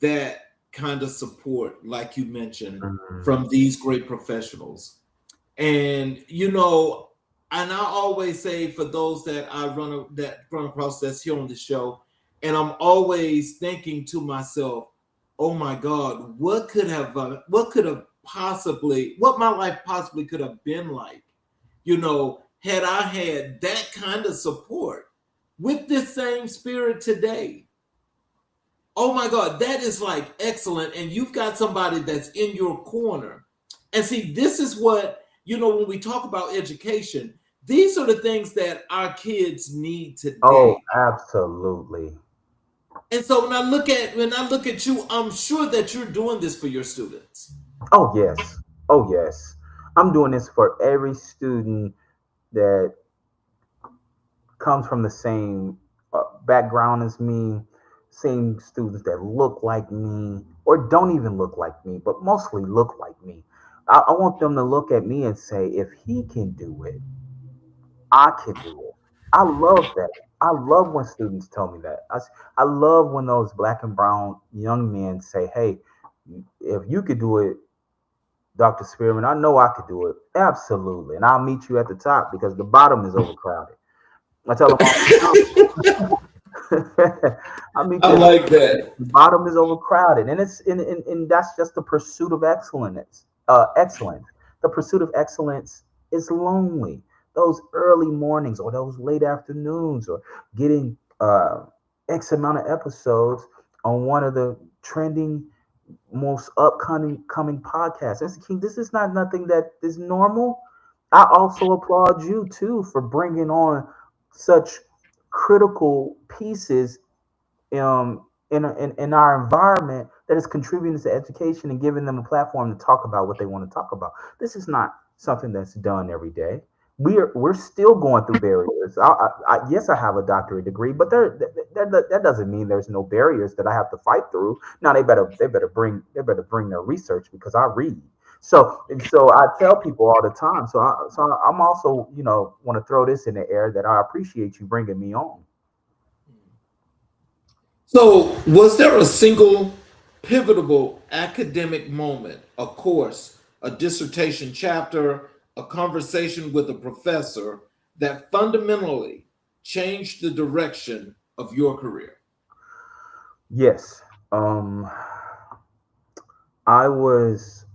that kind of support, like you mentioned, Mhm. from these great professionals. And and I always say for those that run across that's here on the show, and I'm always thinking to myself, "Oh my God, what my life possibly could have been like, had I had that kind of support with this same spirit today." Oh my God, that is like excellent. And you've got somebody that's in your corner. And see, this is what, when we talk about education, these are the things that our kids need Oh, today. absolutely. And so when I look at you, I'm sure that you're doing this for your students. Oh, yes. Oh, yes. I'm doing this for every student that comes from the same background as me, same students that look like me or don't even look like me, but mostly look like me. I want them to look at me and say, if he can do it, I can do it. I love that. I love when students tell me that. I love when those black and brown young men say, hey, if you could do it, Dr. Spearman, I know I could do it. Absolutely. And I'll meet you at the top because the bottom is overcrowded. I tell them all the time. I meet I you at like that. the bottom is overcrowded. And that's just the pursuit of excellence. Excellence. The pursuit of excellence is lonely. Those early mornings or those late afternoons or getting X amount of episodes on one of the trending most upcoming coming podcasts. This is not nothing that is normal. I also applaud you too for bringing on such critical pieces in our environment that is contributing to education and giving them a platform to talk about what they want to talk about. This is not something that's done every day. We're still going through barriers. Yes, I have a doctorate degree, but that doesn't mean there's no barriers that I have to fight through. Now they better bring their research because I read. So I tell people all the time. I'm also want to throw this in the air that I appreciate you bringing me on. So, was there a single pivotal academic moment, a course, a dissertation chapter, a conversation with a professor that fundamentally changed the direction of your career? Yes. Um, I was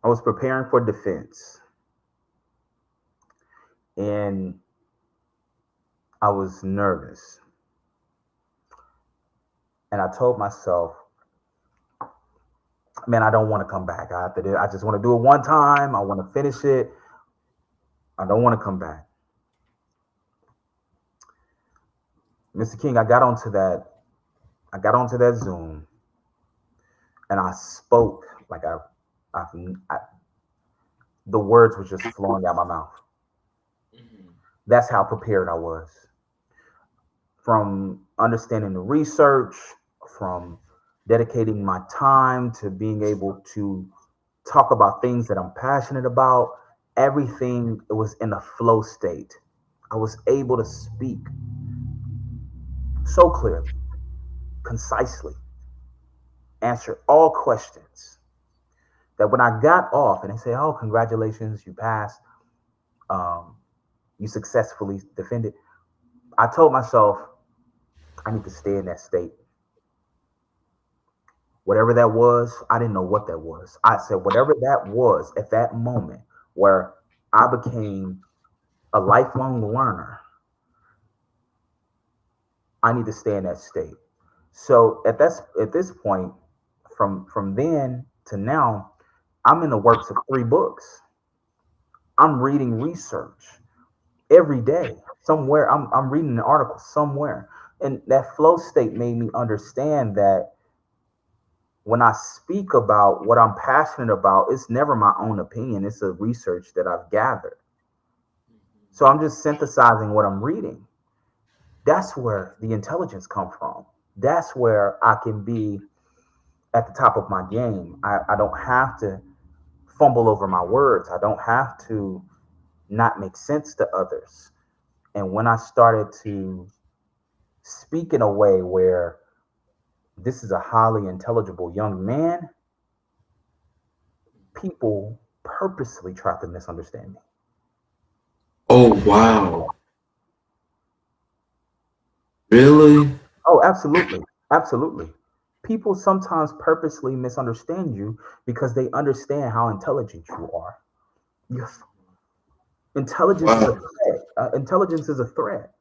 I was preparing for defense, and I was nervous, and I told myself, "Man, I don't want to come back. I have to do. I just want to do it one time. I want to finish it. I don't want to come back." Mr. King, I got onto that Zoom, and I spoke like I, I the words were just flowing out my mouth. Mhm. That's how prepared I was. From understanding the research, from dedicating my time to being able to talk about things that I'm passionate about. Everything was in a flow state. I was able to speak so clearly, concisely, answer all questions that when I got off and they say, "Oh, congratulations, you passed, um, you successfully defended," I told myself, I need to stay in that state. Whatever that was, I didn't know what that was. I said, whatever that was at that moment where I became a lifelong learner, I need to stay in that state. So at this point, from then to now, I'm in the works of 3 books. I'm reading research every day. Somewhere I'm reading an article somewhere. And that flow state made me understand that when I speak about what I'm passionate about, it's never my own opinion. It's a research that I've gathered. So I'm just synthesizing what I'm reading. That's where the intelligence comes from. That's where I can be at the top of my game. I don't have to fumble over my words. I don't have to not make sense to others. And when I started to speak in a way where this is a highly intelligible young man, people purposely try to misunderstand me. Oh, wow. Really? Oh, absolutely. Absolutely. People sometimes purposely misunderstand you because they understand how intelligent you are. Yes. Intelligence is a Wow. threat. Intelligence is a threat.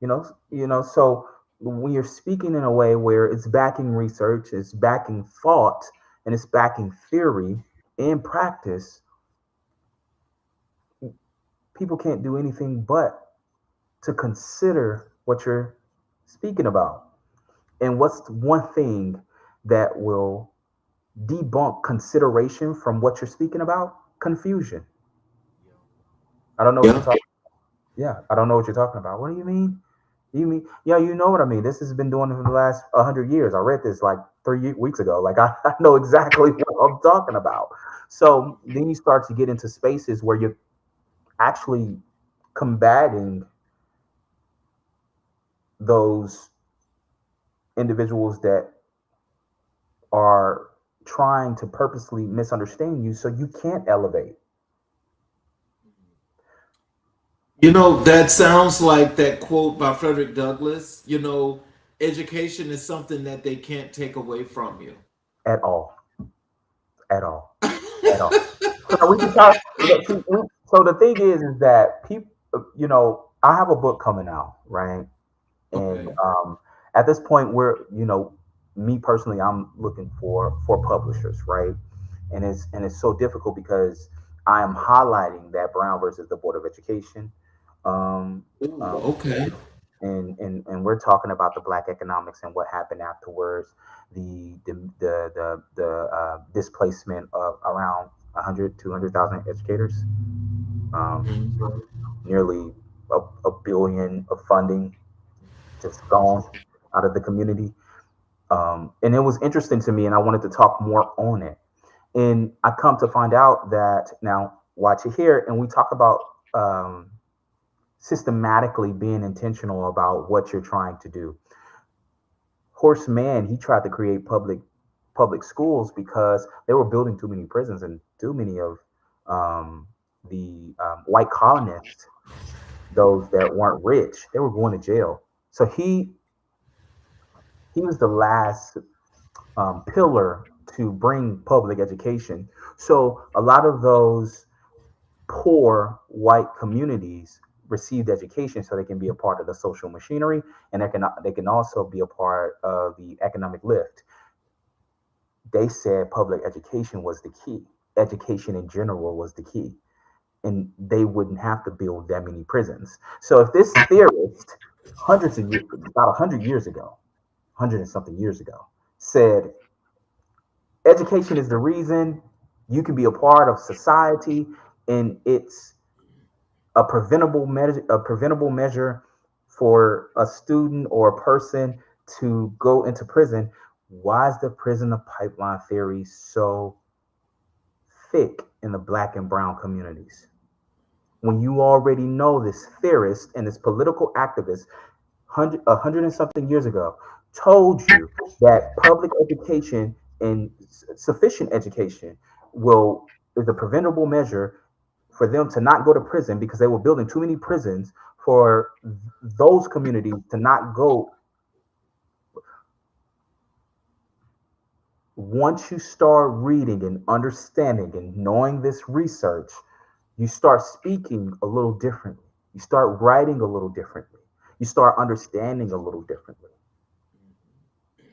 So when you're speaking in a way where it's backing research, it's backing thought, and it's backing theory and practice, people can't do anything but to consider what you're speaking about. And what's one thing that will debunk consideration from what you're speaking about? Confusion. I don't know what you're Yeah. talking. Yeah, I don't know what you're talking about. What do you mean? You mean, yeah, you know what I mean. This has been doing it for the last 100 years. I read this like 3 weeks ago. Like I know exactly what I'm talking about. So then you start to get into spaces where you're actually combating those individuals that are trying to purposely misunderstand you so you can't elevate. That sounds like that quote by Frederick Douglass. Education is something that they can't take away from you. At all, at all, at all. So we can talk. So the thing is that people, I have a book coming out, right? And Okay. at this point, me personally, I'm looking for publishers, right? And it's so difficult because I am highlighting that Brown versus the Board of Education. Um, Ooh, um, okay. and we're talking about the black economics and what happened afterwards, the displacement of around 100 200,000 educators, um, Mhm. nearly a billion of funding just gone out of the community. And it was interesting to me, and I wanted to talk more on it. And I come to find out that now, watch it here, and we talk about um, systematically being intentional about what you're trying to do. Horseman, he tried to create public schools because they were building too many prisons, and too many of the white colonists, those that weren't rich, they were going to jail. So he was the last pillar to bring public education. So a lot of those poor white communities received education so they can be a part of the social machinery, and they can also be a part of the economic lift. They said public education was the key. Education in general was the key, and they wouldn't have to build that many prisons. So if this theorist, hundreds of years, about 100 years ago, 100 and something years ago, said education is the reason you can be a part of society, and it's a preventable measure for a student or a person to go into prison. Why is the prison of pipeline theory so thick in the black and brown communities? When you already know this theorist and this political activist, 100 and something years ago, told you that public education and sufficient education will is a preventable measure for them to not go to prison because they were building too many prisons for those communities to not go. once you start reading and understanding and knowing this research, you start speaking a little differently. You start writing a little differently. You start understanding a little differently.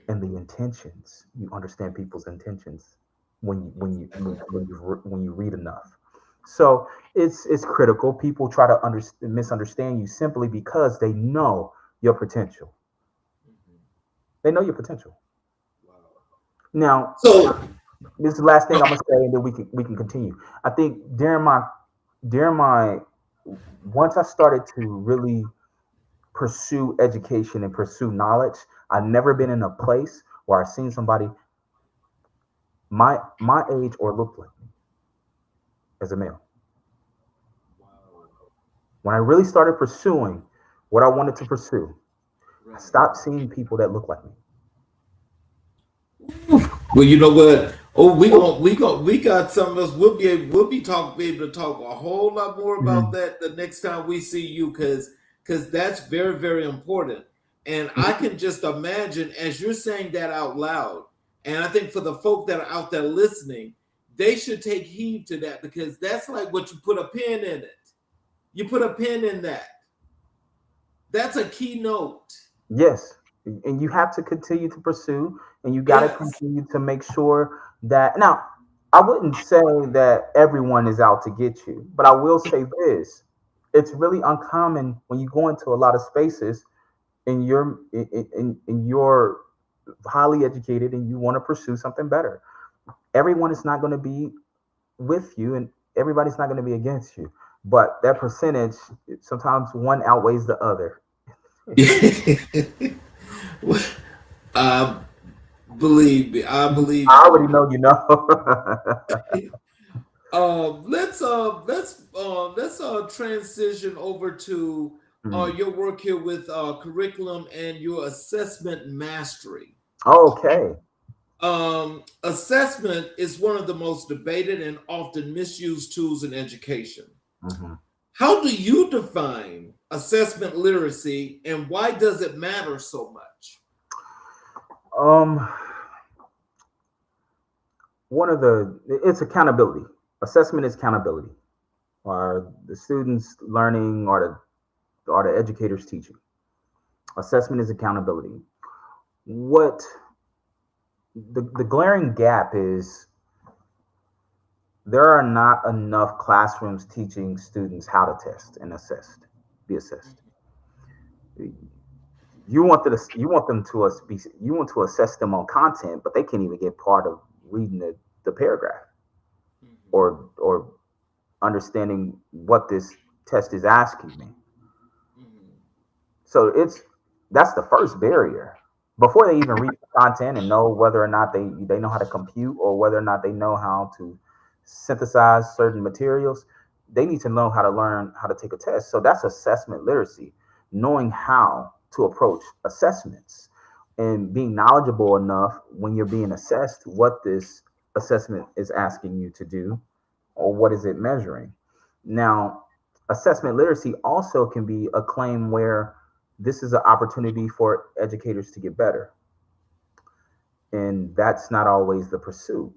And the intentions, you understand people's intentions when you read enough. So it's critical. People try to misunderstand you simply because they know your potential. They know your potential. Now, So this is the last thing I'm gonna say, and then we can continue. I think during my once I started to really pursue education and pursue knowledge, I've never been in a place where I've seen somebody my age or look like me as a male. When I really started pursuing what I wanted to pursue, I stopped seeing people that look like me. well, you know what? Oh, we got some of us. Be able to talk a whole lot more about Mhm. that the next time we see you, because that's very very important. And I Mhm. can just imagine as you're saying that out loud. And I think for the folk that are out there listening, they should take heed to that because that's like what you put a pin in it. You put a pin in that. That's a keynote. Yes, and you have to continue to pursue, and you got to Yes. continue to make sure that. Now, I wouldn't say that everyone is out to get you, but I will say this: it's really uncommon when you go into a lot of spaces and you're highly educated and you want to pursue something better. Everyone is not going to be with you, and everybody's not going to be against you. But that percentage, sometimes one outweighs the other. I believe me. I believe I you. already know, you know. Let's transition over to Mm. your work here with curriculum and your assessment mastery. Okay. Assessment is one of the most debated and often misused tools in education. Hmm. How do you define assessment literacy, and why does it matter so much? Um, one of it's accountability. Assessment is accountability. Are the students learning, or the educators teaching? Assessment is accountability. What the glaring gap is, there are not enough classrooms teaching students how to test and be assessed. You want to assess them on content, but they can't even get part of reading the paragraph, or understanding what this test is asking me. So that's the first barrier. Before they even read the content and know whether or not they know how to compute, or whether or not they know how to synthesize certain materials, they need to know how to learn how to take a test. So that's assessment literacy, knowing how to approach assessments and being knowledgeable enough when you're being assessed what this assessment is asking you to do, or what is it measuring. Now, assessment literacy also can be a claim where this is an opportunity for educators to get better, and that's not always the pursuit.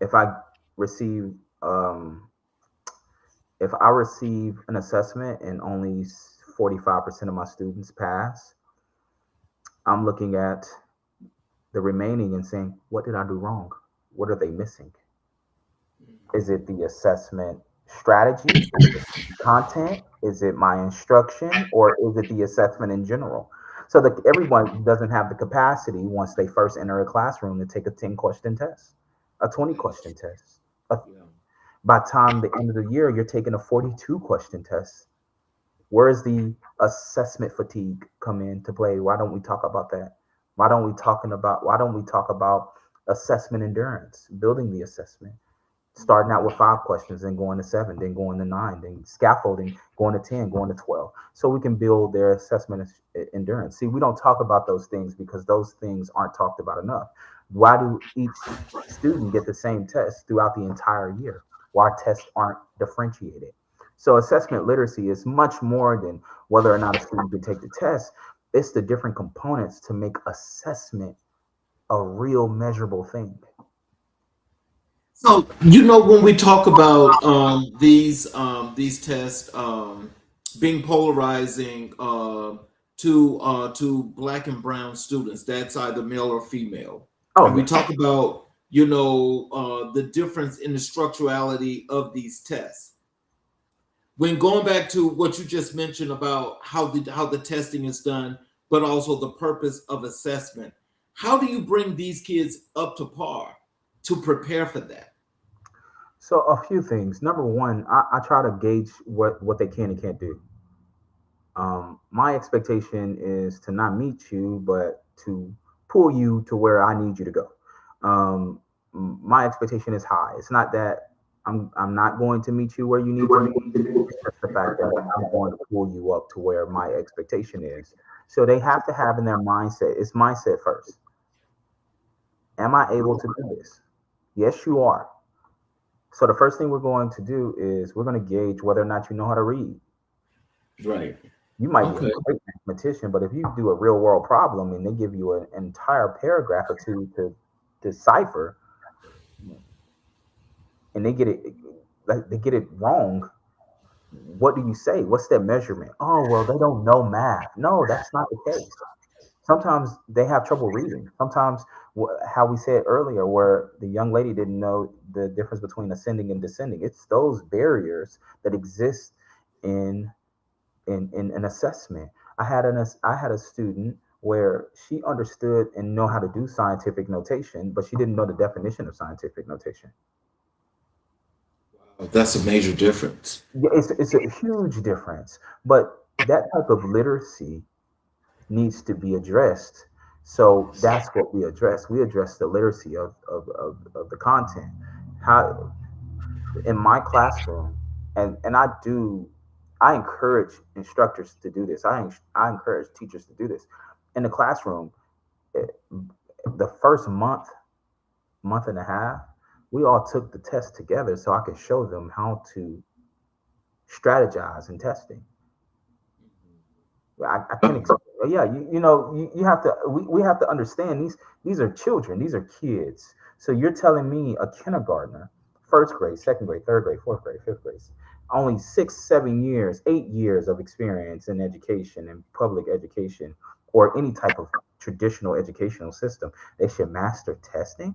If I receive um, if I receive an assessment and only 45% of my students pass, I'm looking at the remaining and saying, what did I do wrong? What are they missing? Is it the assessment strategy? Is it content? Is it my instruction? Or is it the assessment in general? So that everyone doesn't have the capacity once they first enter a classroom to take a 10-question test, a 20-question test. Yeah. By the time the end of the year, you're taking a 42-question test. Where is the assessment fatigue come into play? Why don't we talk about that? Why don't we talk about assessment endurance, building the assessment? Starting out with 5 questions, then going to 7, then going to 9, then scaffolding, going to 10, going to 12, so we can build their assessment endurance. See, we don't talk about those things because those things aren't talked about enough. Why do each student get the same test throughout the entire year? Why tests aren't differentiated? So assessment literacy is much more than whether or not a student can take the test. It's the different components to make assessment a real measurable thing. So when we talk about these tests being polarizing to black and brown students, that's either male or female, Oh and we yeah. talk about the difference in the structurality of these tests. When going back to what you just mentioned about how the testing is done, but also the purpose of assessment, how do you bring these kids up to par to prepare for that? So a few things. Number one, I try to gauge what they can and can't do. My expectation is to not meet you, but to pull you to where I need you to go. My expectation is high. It's not that I'm not going to meet you where you need to be. It's just the fact that I'm going to pull you up to where my expectation is. So they have to have in their mindset. It's mindset first. Am I able to do this? Yes, you are. So the first thing we're going to do is we're going to gauge whether or not you know how to read. Right. You might be a Okay. great mathematician, but if you do a real world problem and they give you an entire paragraph or two to decipher, and they get it wrong, what do you say? What's their measurement? Oh well, they don't know math. No, that's not the case. Sometimes they have trouble reading. Sometimes, how we said earlier, where the young lady didn't know the difference between ascending and descending. It's those barriers that exist in in an assessment. I had a student where she understood and know how to do scientific notation, but she didn't know the definition of scientific notation. That's a major difference. Yeah, it's a huge difference, but that type of literacy needs to be addressed. So that's what we address. We address the literacy of the content. How in my classroom, and I encourage instructors to do this. I encourage teachers to do this in the classroom. eh, the first month and a half, we all took the test together so I could show them how to strategize in testing. I can't explain. Yeah, you have to. We have to understand these are children. These are kids. So you're telling me a kindergartner, first grade, second grade, third grade, fourth grade, fifth grade, only 6, 7 years, 8 years of experience in education and public education or any type of traditional educational system. They should master testing.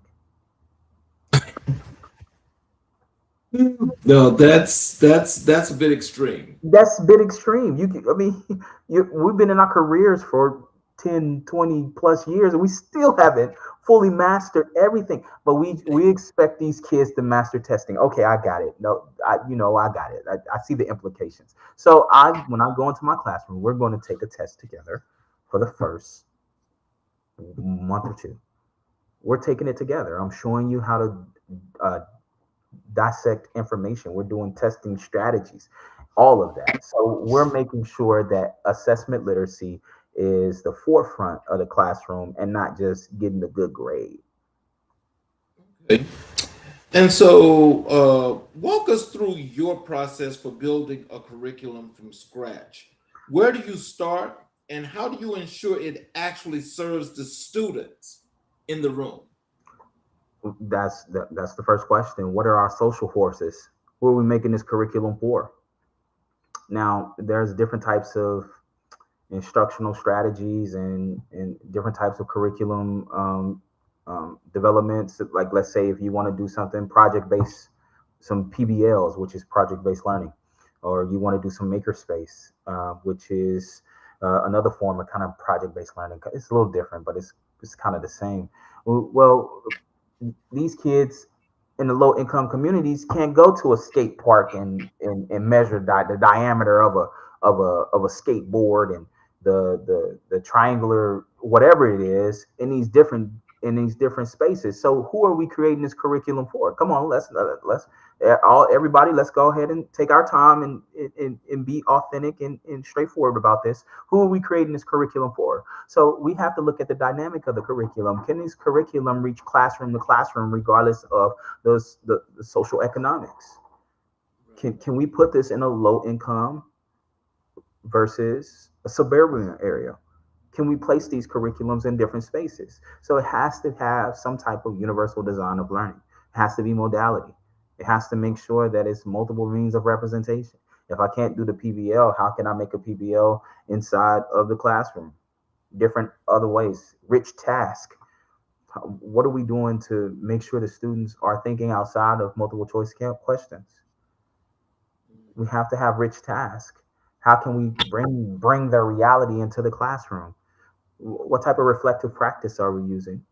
No, that's a bit extreme. That's a bit extreme. I mean, we've been in our careers for 10, 20 plus years, and we still haven't fully mastered everything. But we expect these kids to master testing. Okay, I got it. No, I got it. I see the implications. So when I go into my classroom, we're going to take a test together for the first month or two. We're taking it together. I'm showing you how to uh, dissect information. We're doing testing strategies, all of that. So we're making sure that assessment literacy is the forefront of the classroom and not just getting a good grade. Okay. And so, walk us through your process for building a curriculum from scratch. Where do you start, and how do you ensure it actually serves the students in the room? That's the first question. What are our social forces? Who are we making this curriculum for? Now, there's different types of instructional strategies and different types of curriculum developments. Like, let's say if you want to do something project based, some PBLs, which is project based learning, or you want to do some makerspace, which is another form of kind of project based learning. It's a little different, but it's kind of the same. Well, these kids in the low income communities can't go to a skate park and measure the diameter of a skateboard and the triangular whatever it is in these different spaces. So who are we creating this curriculum for? Come on, let's all everybody, let's go ahead and take our time and be authentic and straightforward about this. Who are we creating this curriculum for? So we have to look at the dynamic of the curriculum. Can this curriculum reach classroom to classroom regardless of the social economics? Can we put this in a low income versus a suburban area? can we place these curriculums in different spaces? So it has to have some type of universal design of learning. It has to be modality. It has to make sure that it's multiple means of representation. If I can't do the PBL, how can I make a PBL inside of the classroom? Different other ways. Rich task. What are we doing to make sure the students are thinking outside of multiple choice questions? We have to have rich tasks. How can we bring their reality into the classroom? What type of reflective practice are we using?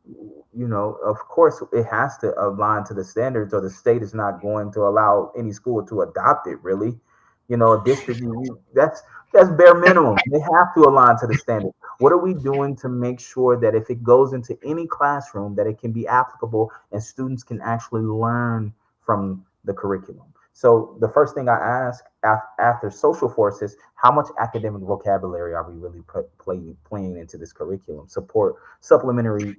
Of course, it has to align to the standards, or the state is not going to allow any school to adopt it. Really, a district, that's bare minimum. They have to align to the standard. What are we doing to make sure that if it goes into any classroom, that it can be applicable and students can actually learn from the curriculum? So the first thing I ask after social forces, how much academic vocabulary are we really playing into this curriculum? Supplementary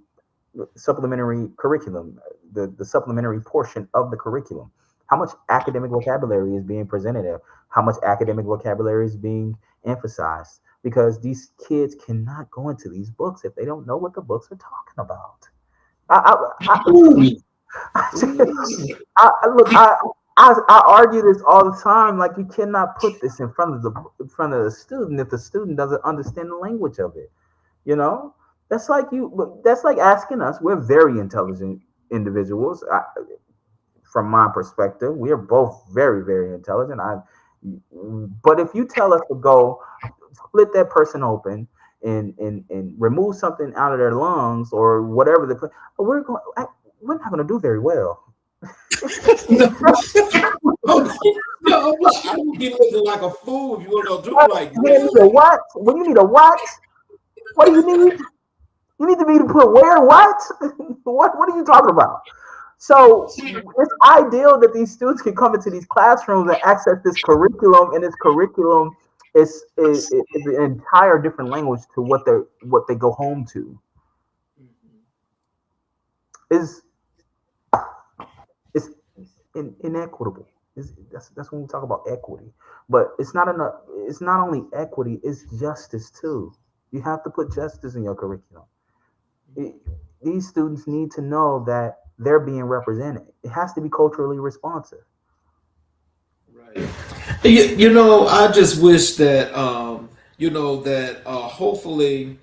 curriculum, the supplementary portion of the curriculum. How much academic vocabulary is being presented there? How much academic vocabulary is being emphasized? Because these kids cannot go into these books if they don't know what the books are talking about. I argue this all the time. Like, you cannot put this in front of the student if the student doesn't understand the language of it. You know, that's like asking us. We're very intelligent individuals. From my perspective, we are both very, very intelligent. But if you tell us to go split that person open and remove something out of their lungs or whatever, we're not going to do very well. No, I would be looking like a fool if you want to do it like You need a what? When you need a what? What do you need? You need to be to put where? What? What are you talking about? So it's ideal that these students can come into these classrooms and access this curriculum, and this curriculum is an entire different language to what they go home to. Is It's inequitable. That's when we talk about equity. But it's not enough. It's not only equity; it's justice too. You have to put justice in your curriculum. These students need to know that they're being represented. It has to be culturally responsive. right. I just wish that hopefully,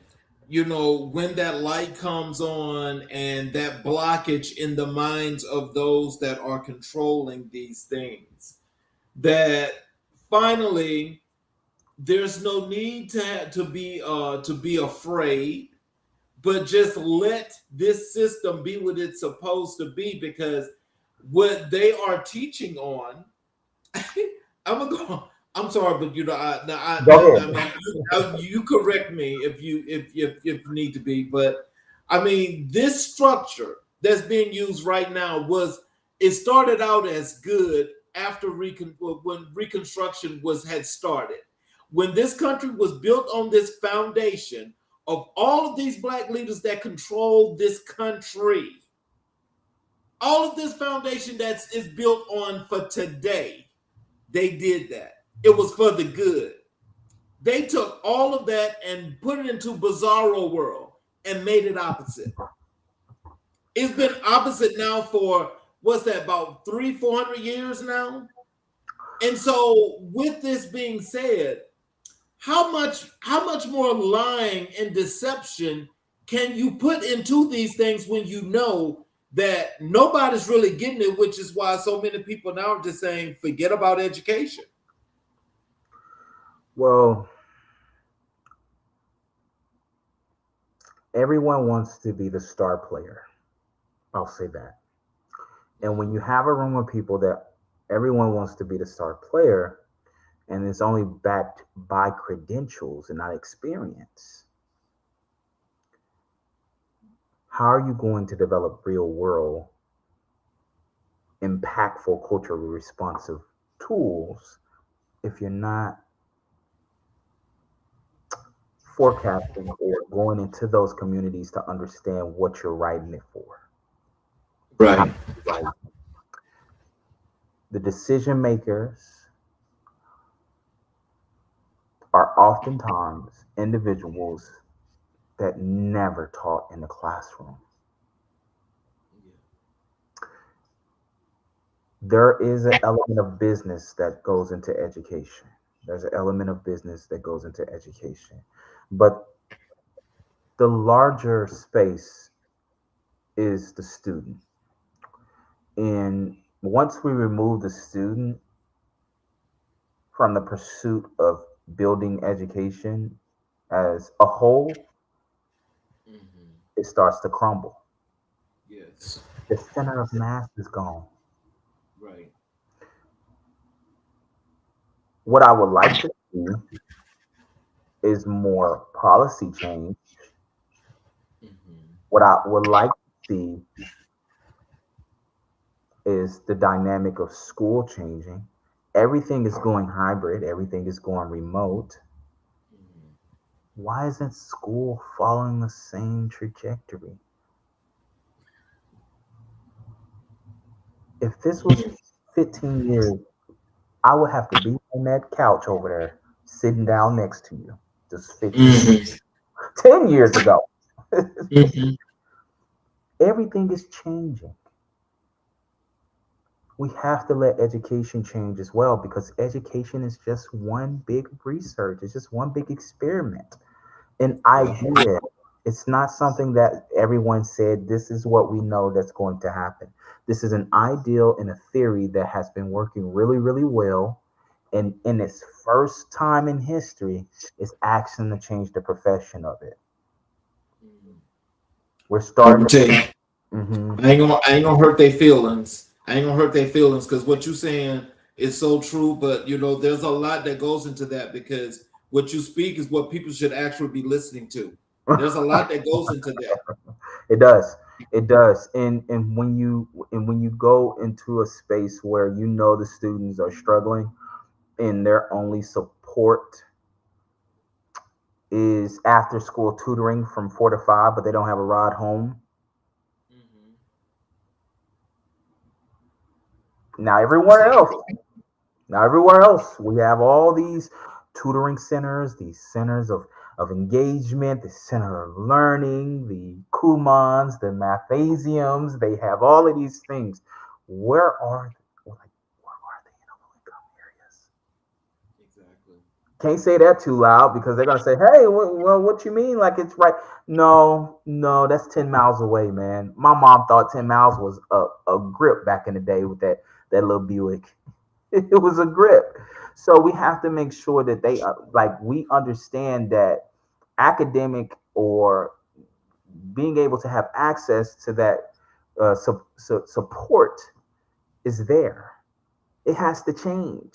when that light comes on and that blockage in the minds of those that are controlling these things, that finally there's no need to be afraid, but just let this system be what it's supposed to be, because what they are teaching on, I'm gonna go. I'm sorry, but Go I ahead. mean, you correct me if you need to be, but I mean, this structure that's being used right now it started out as good after when Reconstruction had started, when this country was built on this foundation of all of these black leaders that control this country, all of this foundation that is built on for today. They did that. It was for the good. They took all of that and put it into bizarro world and made it opposite. It's been opposite now for what's that, about 300-400 years now? And so, with this being said, how much more lying and deception can you put into these things when you know that nobody's really getting it, which is why so many people now are just saying, forget about education. Well, everyone wants to be the star player. I'll say that. And when you have a room of people that everyone wants to be the star player, and it's only backed by credentials and not experience, how are you going to develop real world, impactful, culturally responsive tools if you're not forecasting or going into those communities to understand what you're writing it for? How Right. you write it. The decision makers are oftentimes individuals that never taught in the classroom. Yeah. There is an element of business that goes into education. There's an element of business that goes into education. But the larger space is the student. And once we remove the student from the pursuit of building education as a whole, Hmm. it starts to crumble. Yes. The center of mass is gone. Right. What I would like to see is more policy change. Hmm. What I would like to see is the dynamic of school changing. Everything is going hybrid, everything is going remote. Hmm. Why isn't school following the same trajectory? If this was 15 years, I would have to be on that couch over there, sitting down next to you. Just 15, Hmm. 10 years ago. Hmm. Everything is changing. We have to let education change as well because education is just one big research, it's just one big experiment. An Yeah. idea. It's not something that everyone said this is what we know that's going to happen. This is an ideal and a theory that has been working really, really well. And in its first time in history, it's asking to change the profession of it. Mhm. We're I'm gonna starting to. tell you, Hmm. I ain't gonna hurt their feelings. I ain't gonna hurt their feelings because what you saying is so true. But you know, there's a lot that goes into that because what you speak is what people should actually be listening to. There's a lot that goes into that. It does. It does. And when you go into a space where you know the students are struggling and their only support is after school tutoring from 4 to 5, but they don't have a ride home. Hmm. Now everywhere else, Exactly. now everywhere else, we have all these tutoring centers, these centers of engagement, the center of learning, the Kumans, the mathesiums. They have all of these things. Where are like where are they in low income areas? Exactly. Can't say that too loud because they're gonna say, "Hey, what you mean? Like it's right?" No, no, that's 10 miles away, man. My mom thought 10 miles was a grip back in the day with that little Buick. It was a grip. So we have to make sure that they like we understand that academic or being able to have access to that support is there. It has to change.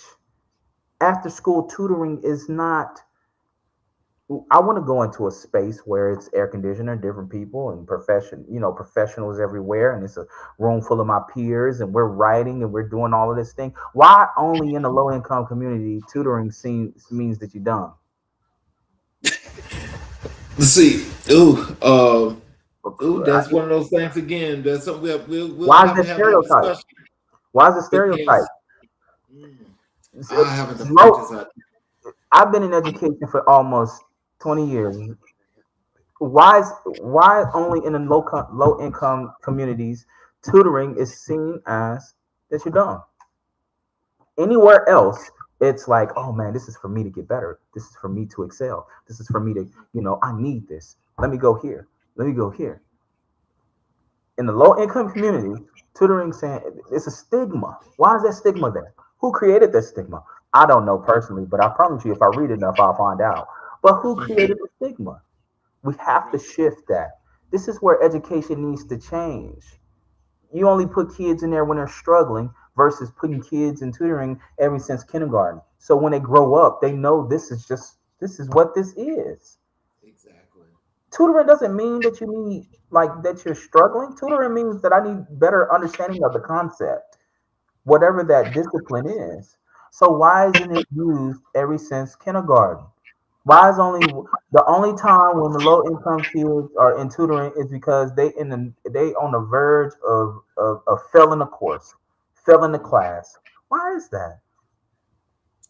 After school tutoring is not. I want to go into a space where it's air conditioner, different people, and professionals everywhere, and it's a room full of my peers, and we're writing and we're doing all of this thing. Why only in the low income community tutoring means that you're dumb? Let's see. Ooh, that's one of those things again. That's something we'll Why is have to that have that stereotype? discussion Why is it stereotype? because mm, It's- I haven't defined Low, this out. I've been in education for almost 20 years. Why only in the low income communities tutoring is seen as that you're dumb? Anywhere else, it's like, oh man, this is for me to get better. This is for me to excel. This is for me to, I need this. Let me go here. Let me go here. In the low income community, tutoring saying it's a stigma. Why is that stigma there? Who created that stigma? I don't know personally, but I promise you, if I read enough, I'll find out. But who created Mhm. the stigma? We have to Right. shift that. This is where education needs to change. You only put kids in there when they're struggling versus putting kids in tutoring ever since kindergarten. So when they grow up, they know this is what this is. Exactly. Tutoring doesn't mean that you need like that you're struggling. Tutoring means that I need better understanding of the concept, whatever that discipline is. So why isn't it used ever since kindergarten? Why is only the only time when the low income kids are in tutoring is because they on the verge of failing a course, failing a Mhm. class. Why is that?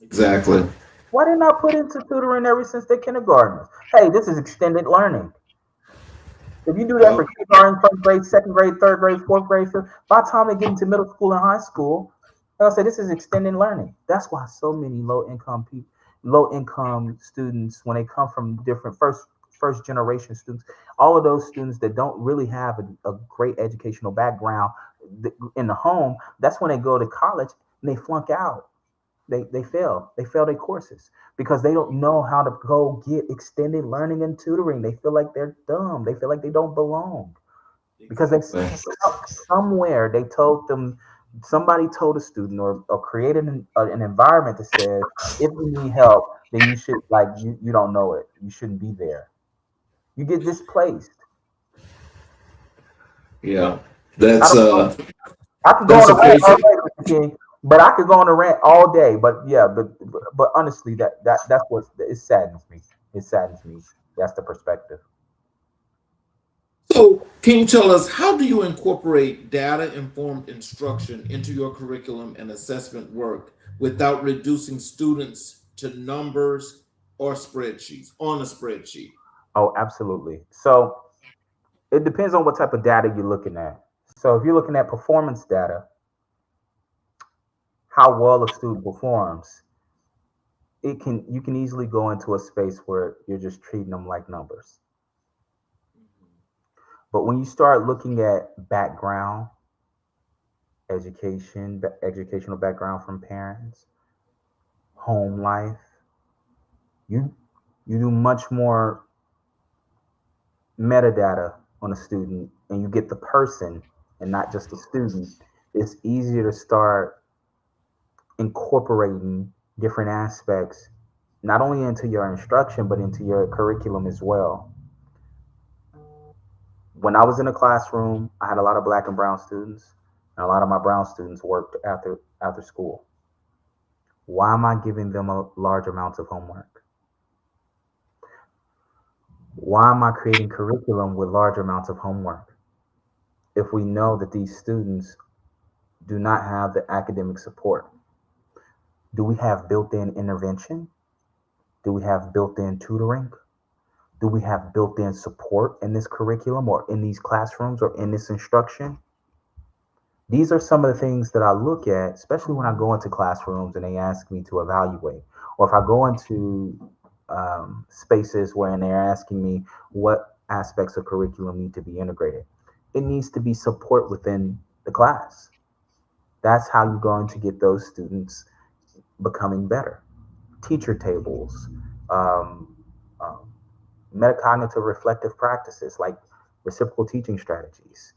Exactly. Why didn't I put into tutoring ever since they're kindergartners? Hey, this is extended learning. If you do that for Yep. kindergarten, first grade, second grade, third grade, fourth grade, fifth, by the time they get into middle school and high school, they'll say this is extended learning. That's why so many low income students, when they come from different first generation students, all of those students that don't really have a great educational background in the home, that's when they go to college and they flunk out. They fail their courses because they don't know how to go get extended learning and tutoring. They feel like they're dumb. They feel like they don't belong because Exactly. somewhere they told them, somebody told a student or created an environment that says if you need help, then you should, like, you don't know it, you shouldn't be there, you get displaced. Yeah. I That's don't know. I could go that's on a a rant all crazy. day, Mr. King, but I could go on a rant all day. But yeah, but honestly, that's what it saddens me. It saddens me. That's the perspective. So, can you tell us how do you incorporate data informed instruction into your curriculum and assessment work without reducing students to numbers or spreadsheets on a spreadsheet? Oh, absolutely. So it depends on what type of data you're looking at. So if you're looking at performance data, how well a student performs, it can you can easily go into a space where you're just treating them like numbers. But when you start looking at background, educational background from parents, home life, you you do much more metadata on a student and you get the person and not just the student. It's easier to start incorporating different aspects not only into your instruction but into your curriculum as well. When I was in a classroom, I had a lot of black and brown students, and a lot of my brown students worked after school. Why am I giving them a large amounts of homework? Why am I creating curriculum with large amounts of homework if we know that these students do not have the academic support? Do we have built-in intervention? Do we have built-in tutoring? Do we have built-in support in this curriculum or in these classrooms or in this instruction? These are some of the things that I look at, especially when I go into classrooms and they ask me to evaluate, or if I go into spaces where they're asking me what aspects of curriculum need to be integrated. It needs to be support within the class. That's how you're going to get those students becoming better. Teacher tables, um, um, metacognitive reflective practices like reciprocal teaching strategies.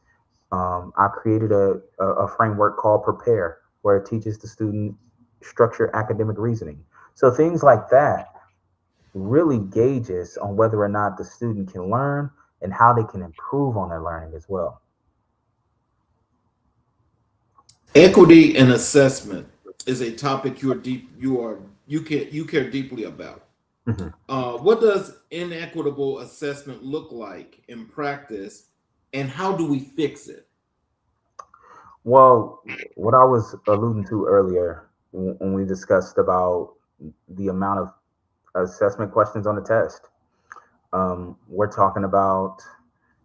I created a framework called Prepare, where it teaches the student structured academic reasoning. So things like that really gauges on whether or not the student can learn and how they can improve on their learning as well. Equity and assessment is a topic you care deeply about. Mhm. What does inequitable assessment look like in practice, and how do we fix it? Well, what I was alluding to earlier when we discussed about the amount of assessment questions on the test, we're talking about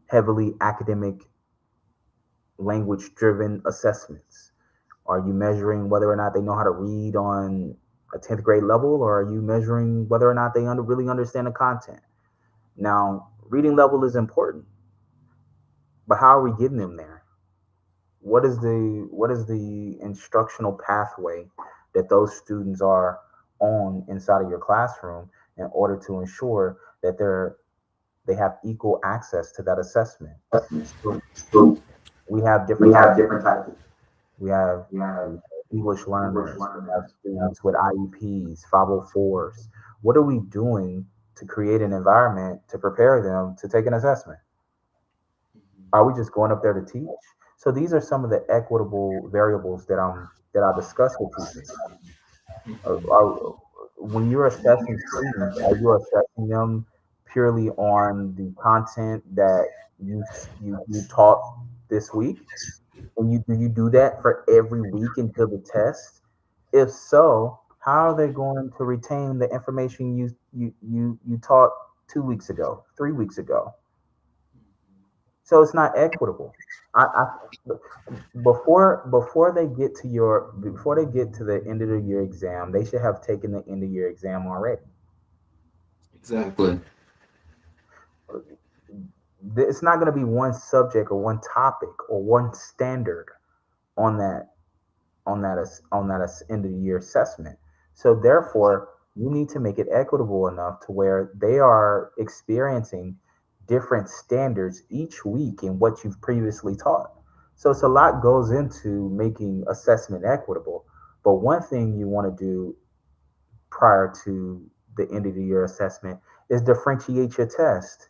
heavily academic, language driven assessments. Are you measuring whether or not they know how to read on a 10th grade level, or are you measuring whether or not they really understand the content? Now, reading level is important, but how are we getting them there? What is the instructional pathway that those students are on inside of your classroom in order to ensure that they have equal access to that assessment? So we have different types. We have English learners. We have students with IEPs, 504s. What are we doing to create an environment to prepare them to take an assessment? Are we just going up there to teach? So these are some of the equitable variables that I discuss with teachers. Are, when you're assessing students, are you assessing them purely on the content that you taught this week? And do you do that for every week until the test? If so, How are they going to retain the information you taught 2 weeks ago, 3 weeks ago? So it's not equitable. Before they get to before they get to the end of the year exam, they should have taken the end of year exam already. Exactly. It's not going to be one subject or one topic or one standard on that end of the year assessment. So therefore, you need to make it equitable enough to where they are experiencing different standards each week in what you've previously taught. So it's a lot goes into making assessment equitable. But one thing you want to do prior to the end of the year assessment is differentiate your test.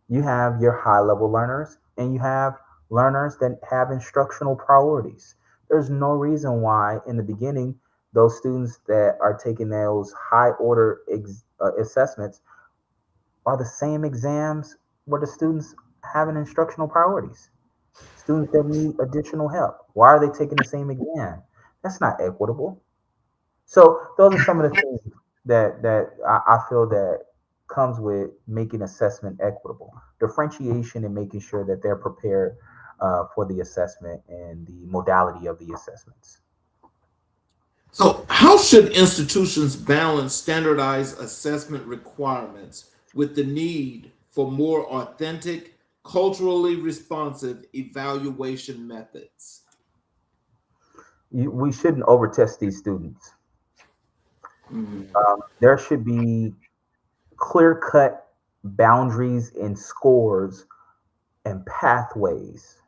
You have your high level learners and you have learners that have instructional priorities. There's no reason why in the beginning those students that are taking those high order assessments are the same exams where the students having instructional priorities. Students that need additional help, why are they taking the same exam? That's not equitable. So those are some of the things that I feel that comes with making assessment equitable. Differentiation and making sure that they're prepared for the assessment and the modality of the assessments. So, how should institutions balance standardized assessment requirements with the need for more authentic, culturally responsive evaluation methods? We shouldn't overtest these students. Mhm. There should be clear cut boundaries and scores and pathways.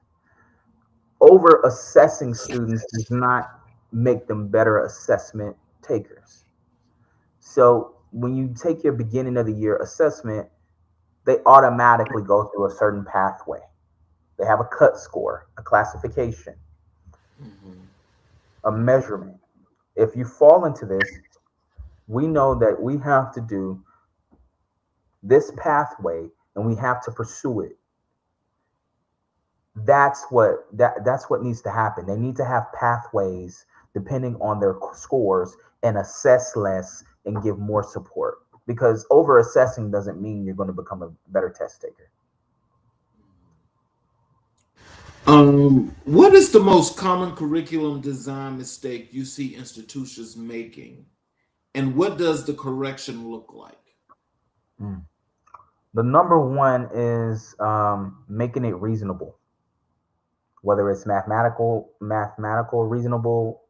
Over assessing students does not make them better assessment takers. So when you take your beginning of the year assessment, they automatically go through a certain pathway. They have a cut score, a classification, Mhm. a measurement. If you fall into this, we know that we have to do this pathway and we have to pursue it. That's what needs to happen. They need to have pathways depending on their scores and assess less and give more support, because over assessing doesn't mean you're going to become a better test taker. What is the most common curriculum design mistake you see institutions making, and what does the correction look like? Mm. The number one is making it reasonable, whether it's mathematical reasonable,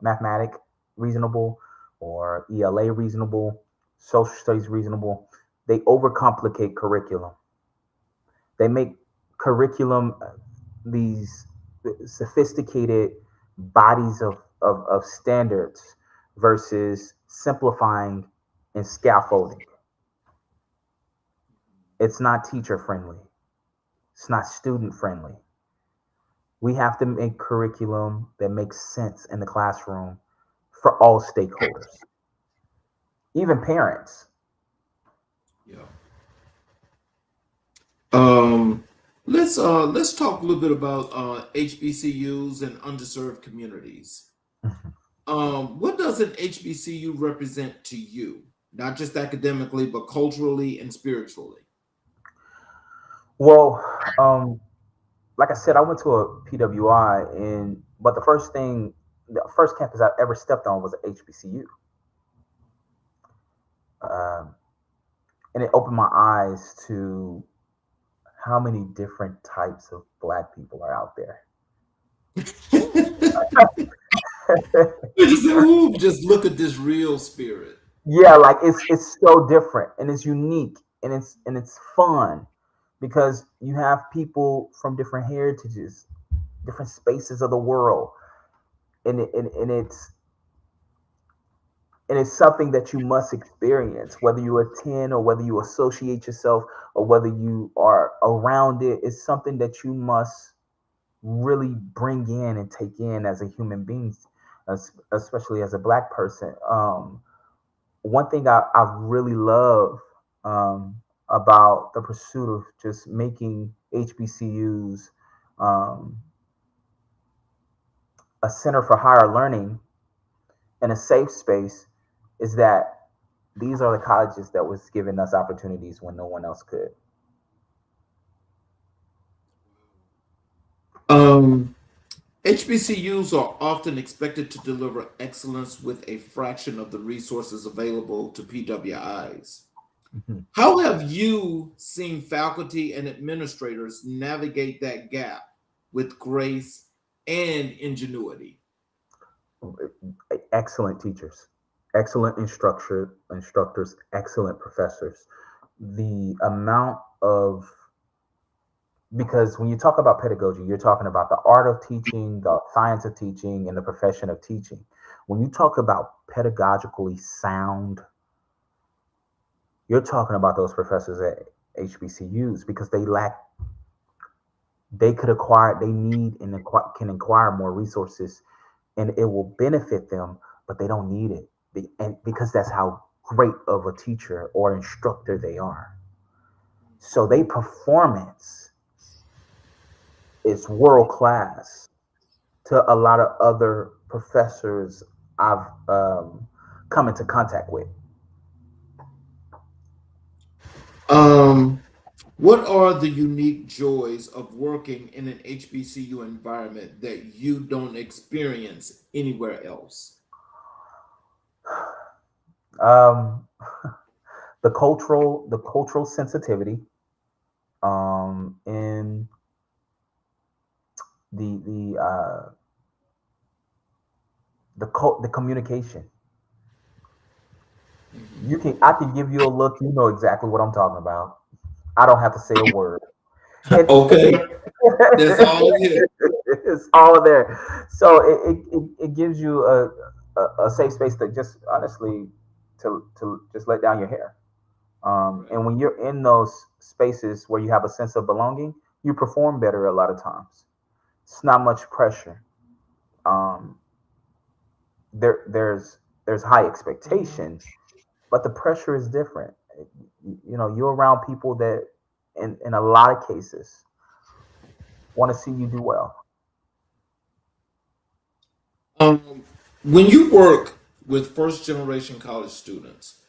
mathematic reasonable, or ELA reasonable, social studies reasonable. They overcomplicate curriculum. They make curriculum these sophisticated bodies of standards versus simplifying and scaffolding. It's not teacher friendly. It's not student friendly. We have to make curriculum that makes sense in the classroom for all stakeholders, even parents. Yeah. Um, let's talk a little bit about HBCUs and underserved communities. What does an HBCU represent to you, not just academically, but culturally and spiritually? Well, like I said, I went to a PWI, and but the first campus I ever stepped on was an HBCU, um, and it opened my eyes to how many different types of Black people are out there. You just say, "Ooh, just look at this real spirit." Yeah, like it's so different and it's unique and it's fun because you have people from different heritages, different spaces of the world, and it's something that you must experience, whether you attend or whether you associate yourself or whether you are around it. It's something that you must really bring in and take in as a human being, especially as a Black person. One thing I really love about the pursuit of just making HBCUs um, a center for higher learning and a safe space is that these are the colleges that was giving us opportunities when no one else could. Um, HBCUs are often expected to deliver excellence with a fraction of the resources available to PWIs. Mhm. How have you seen faculty and administrators navigate that gap with grace and ingenuity? Excellent teachers, excellent instructors, excellent professors. The amount of Because when you talk about pedagogy, you're talking about the art of teaching, the science of teaching, and the profession of teaching. When you talk about pedagogically sound, you're talking about those professors at HBCUs because they could acquire, they need and can acquire more resources, and it will benefit them, but they don't need it, and because that's how great of a teacher or instructor they are. So they performance is world class to a lot of other professors I've come into contact with. Um, what are the unique joys of working in an HBCU environment that you don't experience anywhere else? Um, the cultural sensitivity, in the the communication. I can give you a look, you know exactly what I'm talking about. I don't have to say a word. And Okay, that's all it is. it's all there. So it gives you a safe space to just honestly to just let down your hair. Right. And when you're in those spaces where you have a sense of belonging, you perform better a lot of times. It's not much pressure. Um, there's high expectation, but the pressure is different. You know, you're around people that, in a lot of cases, want to see you do well. Um, when you work with first generation college students,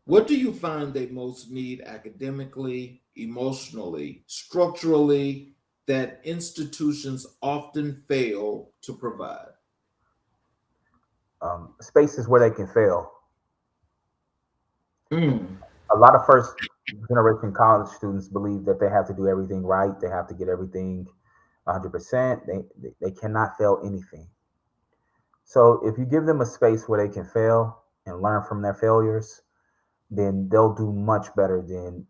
what do you find they most need academically, emotionally, structurally that institutions often fail to provide? Spaces where they can fail. Mm. A lot of first generation college students believe that they have to do everything right. They have to get everything 100%. They cannot fail anything. So if you give them a space where they can fail and learn from their failures, then they'll do much better than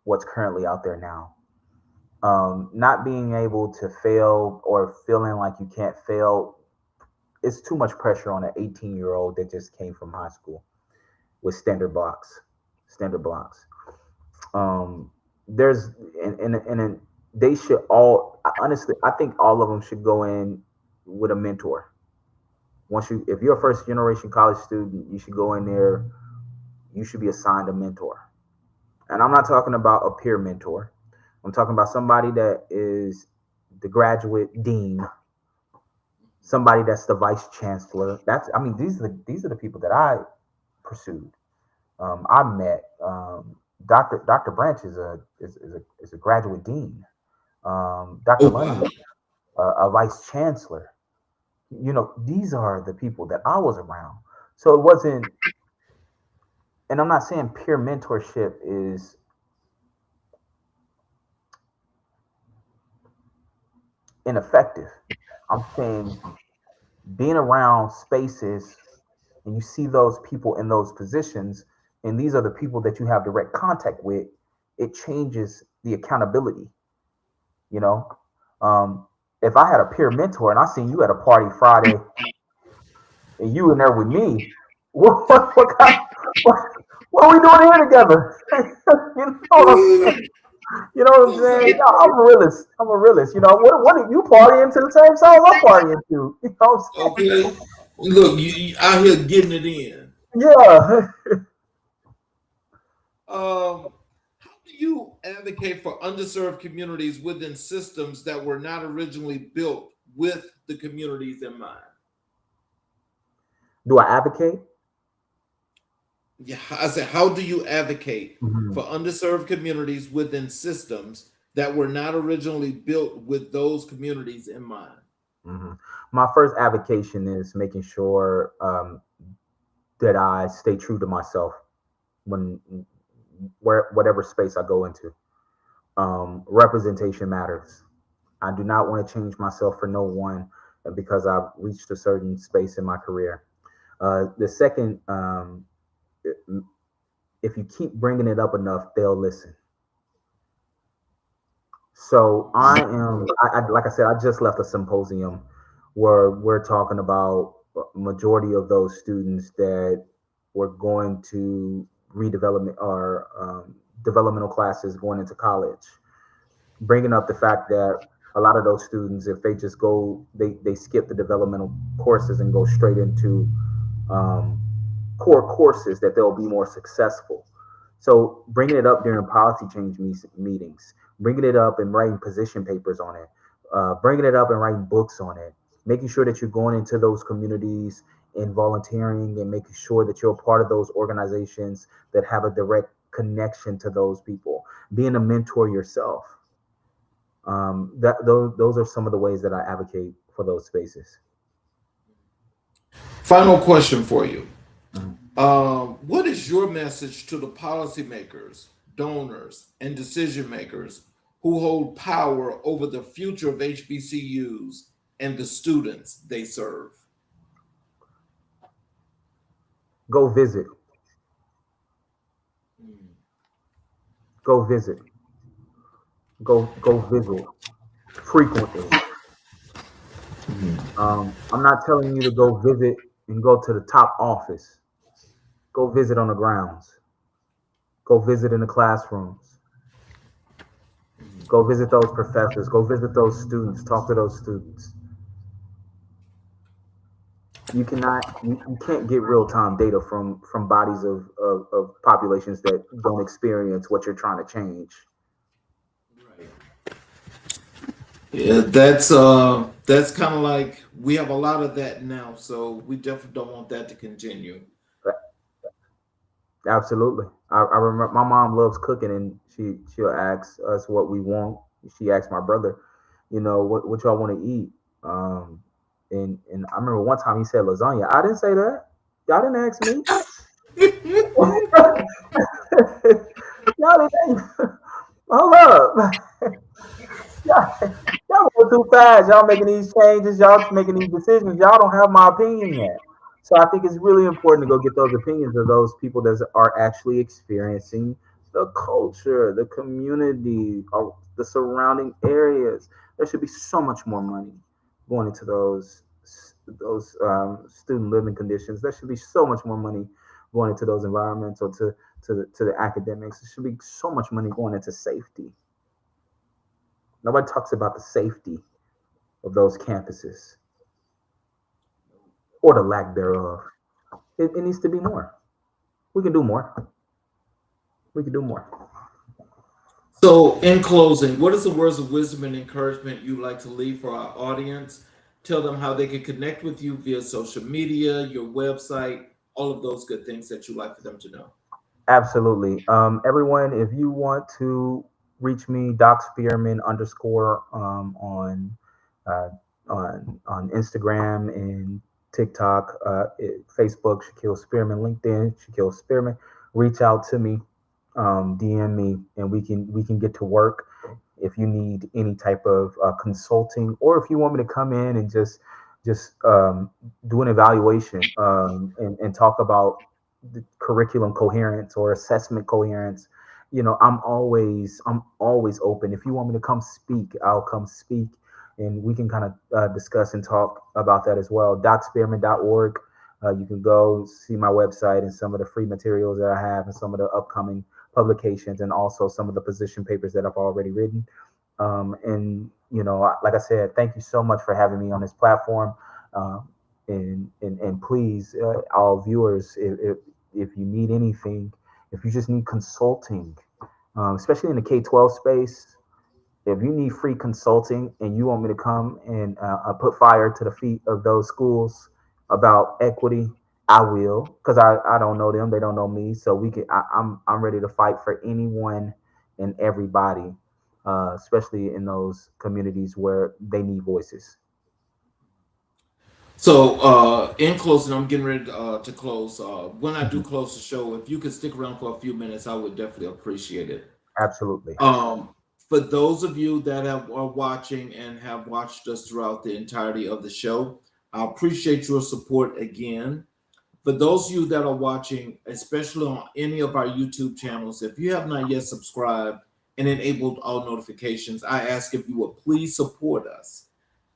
what's currently out there now. Not being able to fail or feeling like you can't fail, it's too much pressure on an 18-year-old that just came from high school with standard blocks. Um, there's and they should all, honestly, I think all of them should go in with a mentor. If you're a first generation college student, you should go in there. You should be assigned a mentor, and I'm not talking about a peer mentor. I'm talking about somebody that is the graduate dean, somebody that's the vice chancellor. I mean, these are the people that I pursued. I met Dr. Branch is a graduate dean. Oh, Dr. Lundy, wow. a vice chancellor. You know, these are the people that I was around. So it wasn't, and I'm not saying peer mentorship is ineffective. I'm saying being around spaces and you see those people in those positions, and these are the people that you have direct contact with, it changes the accountability. You know, um, if I had a peer mentor and I seen you at a party Friday and you in there with me, what, what are we doing here together? You know what I'm saying? You know what I'm saying? No, I'm a realist. I'm a realist. You know, what are you partying to the same songs I'm partying to? You know what I'm saying? Okay. Look, you out here getting it in. Yeah. How do you advocate for underserved communities within systems that were not originally built with the communities in mind? Do I advocate? Yeah, I said, how do you advocate Mhm, for underserved communities within systems that were not originally built with those communities in mind? mhm. My first avocation is making sure that I stay true to myself when whatever space I go into. Representation matters. I do not want to change myself for no one because I've reached a certain space in my career. The second, if you keep bringing it up enough, they'll listen. So like I said, I just left a symposium where we're talking about majority of those students that were going to redevelopment or developmental classes going into college, bringing up the fact that a lot of those students, if they just go, they skip the developmental courses and go straight into um, core courses, that they'll be more successful. So bringing it up during policy change meetings, bringing it up and writing position papers on it, bringing it up and writing books on it, making sure that you're going into those communities and volunteering and making sure that you're a part of those organizations that have a direct connection to those people, being a mentor yourself. Those are some of the ways that I advocate for those spaces. Final question for you. Mhm. What is your message to the policymakers, donors, and decision makers who hold power over the future of HBCUs and the students they serve? Go visit, go visit, go visit frequently. I'm not telling you to go visit and go to the top office. Go visit on the grounds. Go visit in the classrooms. Go visit those professors. Go visit those students. Talk to those students. You can't get real time data from bodies of populations that don't experience what you're trying to change. Yeah, that's kind of like we have a lot of that now, so we definitely don't want that to continue. Absolutely. I remember my mom loves cooking, and she'll ask us what we want. She asked my brother, what y'all want to eat. Um, and I remember one time he said lasagna. I didn't say that. Y'all didn't ask me. Y'all didn't. Hold up. Y'all going too fast. Y'all making these changes. Y'all making these decisions. Y'all don't have my opinion yet. So I think it's really important to go get those opinions of those people that are actually experiencing the culture, the community, or the surrounding areas. There should be so much more money going into those student living conditions. There should be so much more money going into those environmental to the academics. There should be so much money going into safety. Nobody talks about the safety of those campuses or the lack thereof. It needs to be more. We can do more. We can do more. So, in closing, what is the words of wisdom and encouragement you'd like to leave for our audience? Tell them how they can connect with you via social media, your website, all of those good things that you'd like for them to know. Absolutely. Everyone, if you want to reach me, Doc Spearman underscore uh, on Instagram and TikTok, Facebook, Shaquille Spearman, LinkedIn, Shaquille Spearman. Reach out to me, DM me, and we can get to work. If you need any type of consulting, or if you want me to come in and just do an evaluation and talk about the curriculum coherence or assessment coherence, I'm always open. If you want me to come speak, I'll come speak, and we can kind of discuss and talk about that as well. Docspearman.org. You can go see my website and some of the free materials that I have and some of the upcoming publications, and also some of the position papers that I've already written. And like I said, thank you so much for having me on this platform. Um, and please, all viewers, if you need anything, if you just need consulting, especially in the K-12 space, if you need free consulting and you want me to come and put fire to the feet of those schools about equity I will, because I don't know them, they don't know me, so we can. I'm ready to fight for anyone and everybody, especially in those communities where they need voices. So, in closing, I'm getting ready to close. When I do Mhm. close the show, if you could stick around for a few minutes, I would definitely appreciate it. Absolutely. Um, for those of you that are watching and have watched us throughout the entirety of the show, I appreciate your support again. For those of you that are watching, especially on any of our YouTube channels, if you have not yet subscribed and enabled all notifications, I ask if you would please support us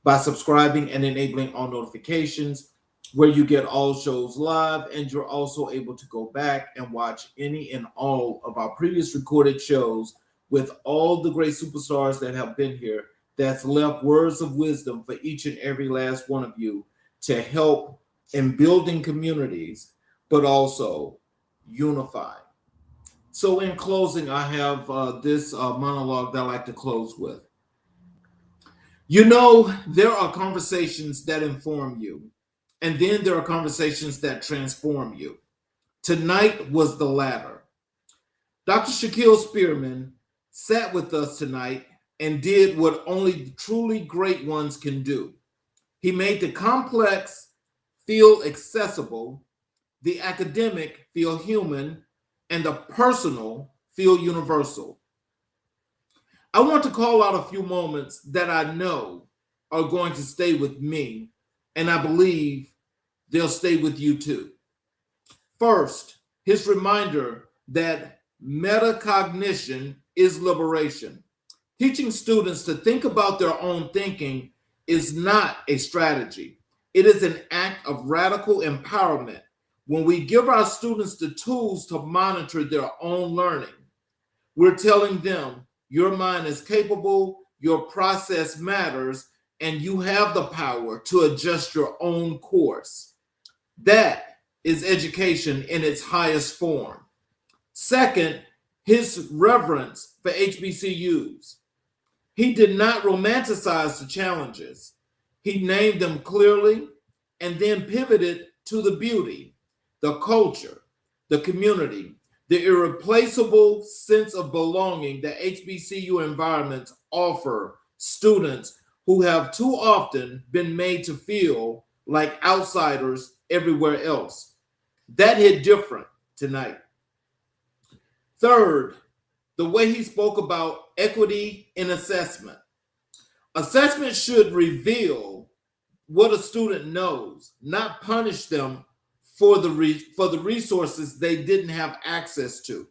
by subscribing and enabling all notifications, where you get all shows live, and you're also able to go back and watch any and all of our previous recorded shows with all the great superstars that have been here, that's left words of wisdom for each and every last one of you to help in building communities, but also unifying. So, in closing, I have this monologue that I like to close with. You know, there are conversations that inform you, and then there are conversations that transform you. Tonight was the latter. Dr. Shaquille Spearman sat with us tonight and did what only truly great ones can do. He made the complex feel accessible, the academic feel human, and the personal feel universal. I want to call out a few moments that I know are going to stay with me, and I believe they'll stay with you too. First, his reminder that metacognition is liberation. Teaching students to think about their own thinking is not a strategy, it is an act of radical empowerment. When we give our students the tools to monitor their own learning, we're telling them your mind is capable, your process matters, and you have the power to adjust your own course. That is education in its highest form. Second, his reverence for HBCUs. He did not romanticize the challenges. He named them clearly and then pivoted to the beauty, the culture, the community, the irreplaceable sense of belonging that HBCU environments offer students who have too often been made to feel like outsiders everywhere else. That hit different tonight. Third, the way he spoke about equity in assessment. Assessment should reveal what a student knows, not punish them for for the resources they didn't have access to.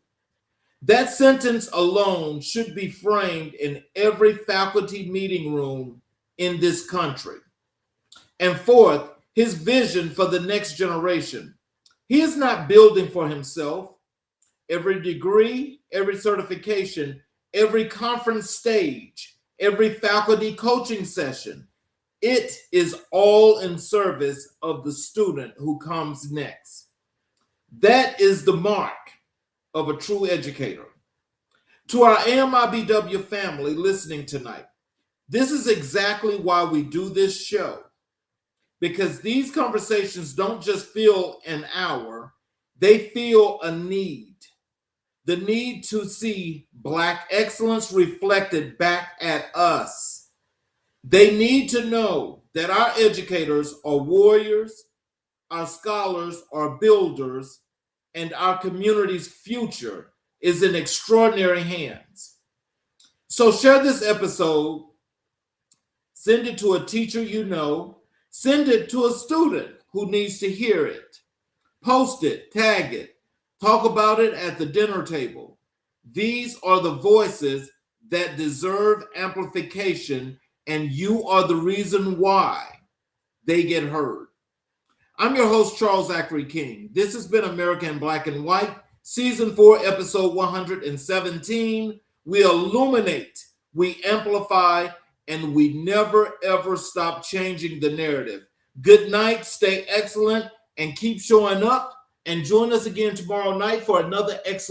That sentence alone should be framed in every faculty meeting room in this country. And fourth, his vision for the next generation. He is not building for himself. Every degree, every certification, every conference stage, every faculty coaching session, it is all in service of the student who comes next. That is the mark of a true educator. To our AMIBW family listening tonight, this is exactly why we do this show, because these conversations don't just fill an hour, they feel a need. The need to see Black excellence reflected back at us. They need to know that our educators are warriors, our scholars are builders, and our community's future is in extraordinary hands. So share this episode, send it to a teacher you know, send it to a student who needs to hear it. Post it, tag it, talk about it at the dinner table. These are the voices that deserve amplification, and you are the reason why they get heard. I'm your host, Charles Zachary King. This has been America in Black and White, Season 4, Episode 117. We illuminate, we amplify, and we never, ever stop changing the narrative. Good night, stay excellent, and keep showing up. And join us again tomorrow night for another excellent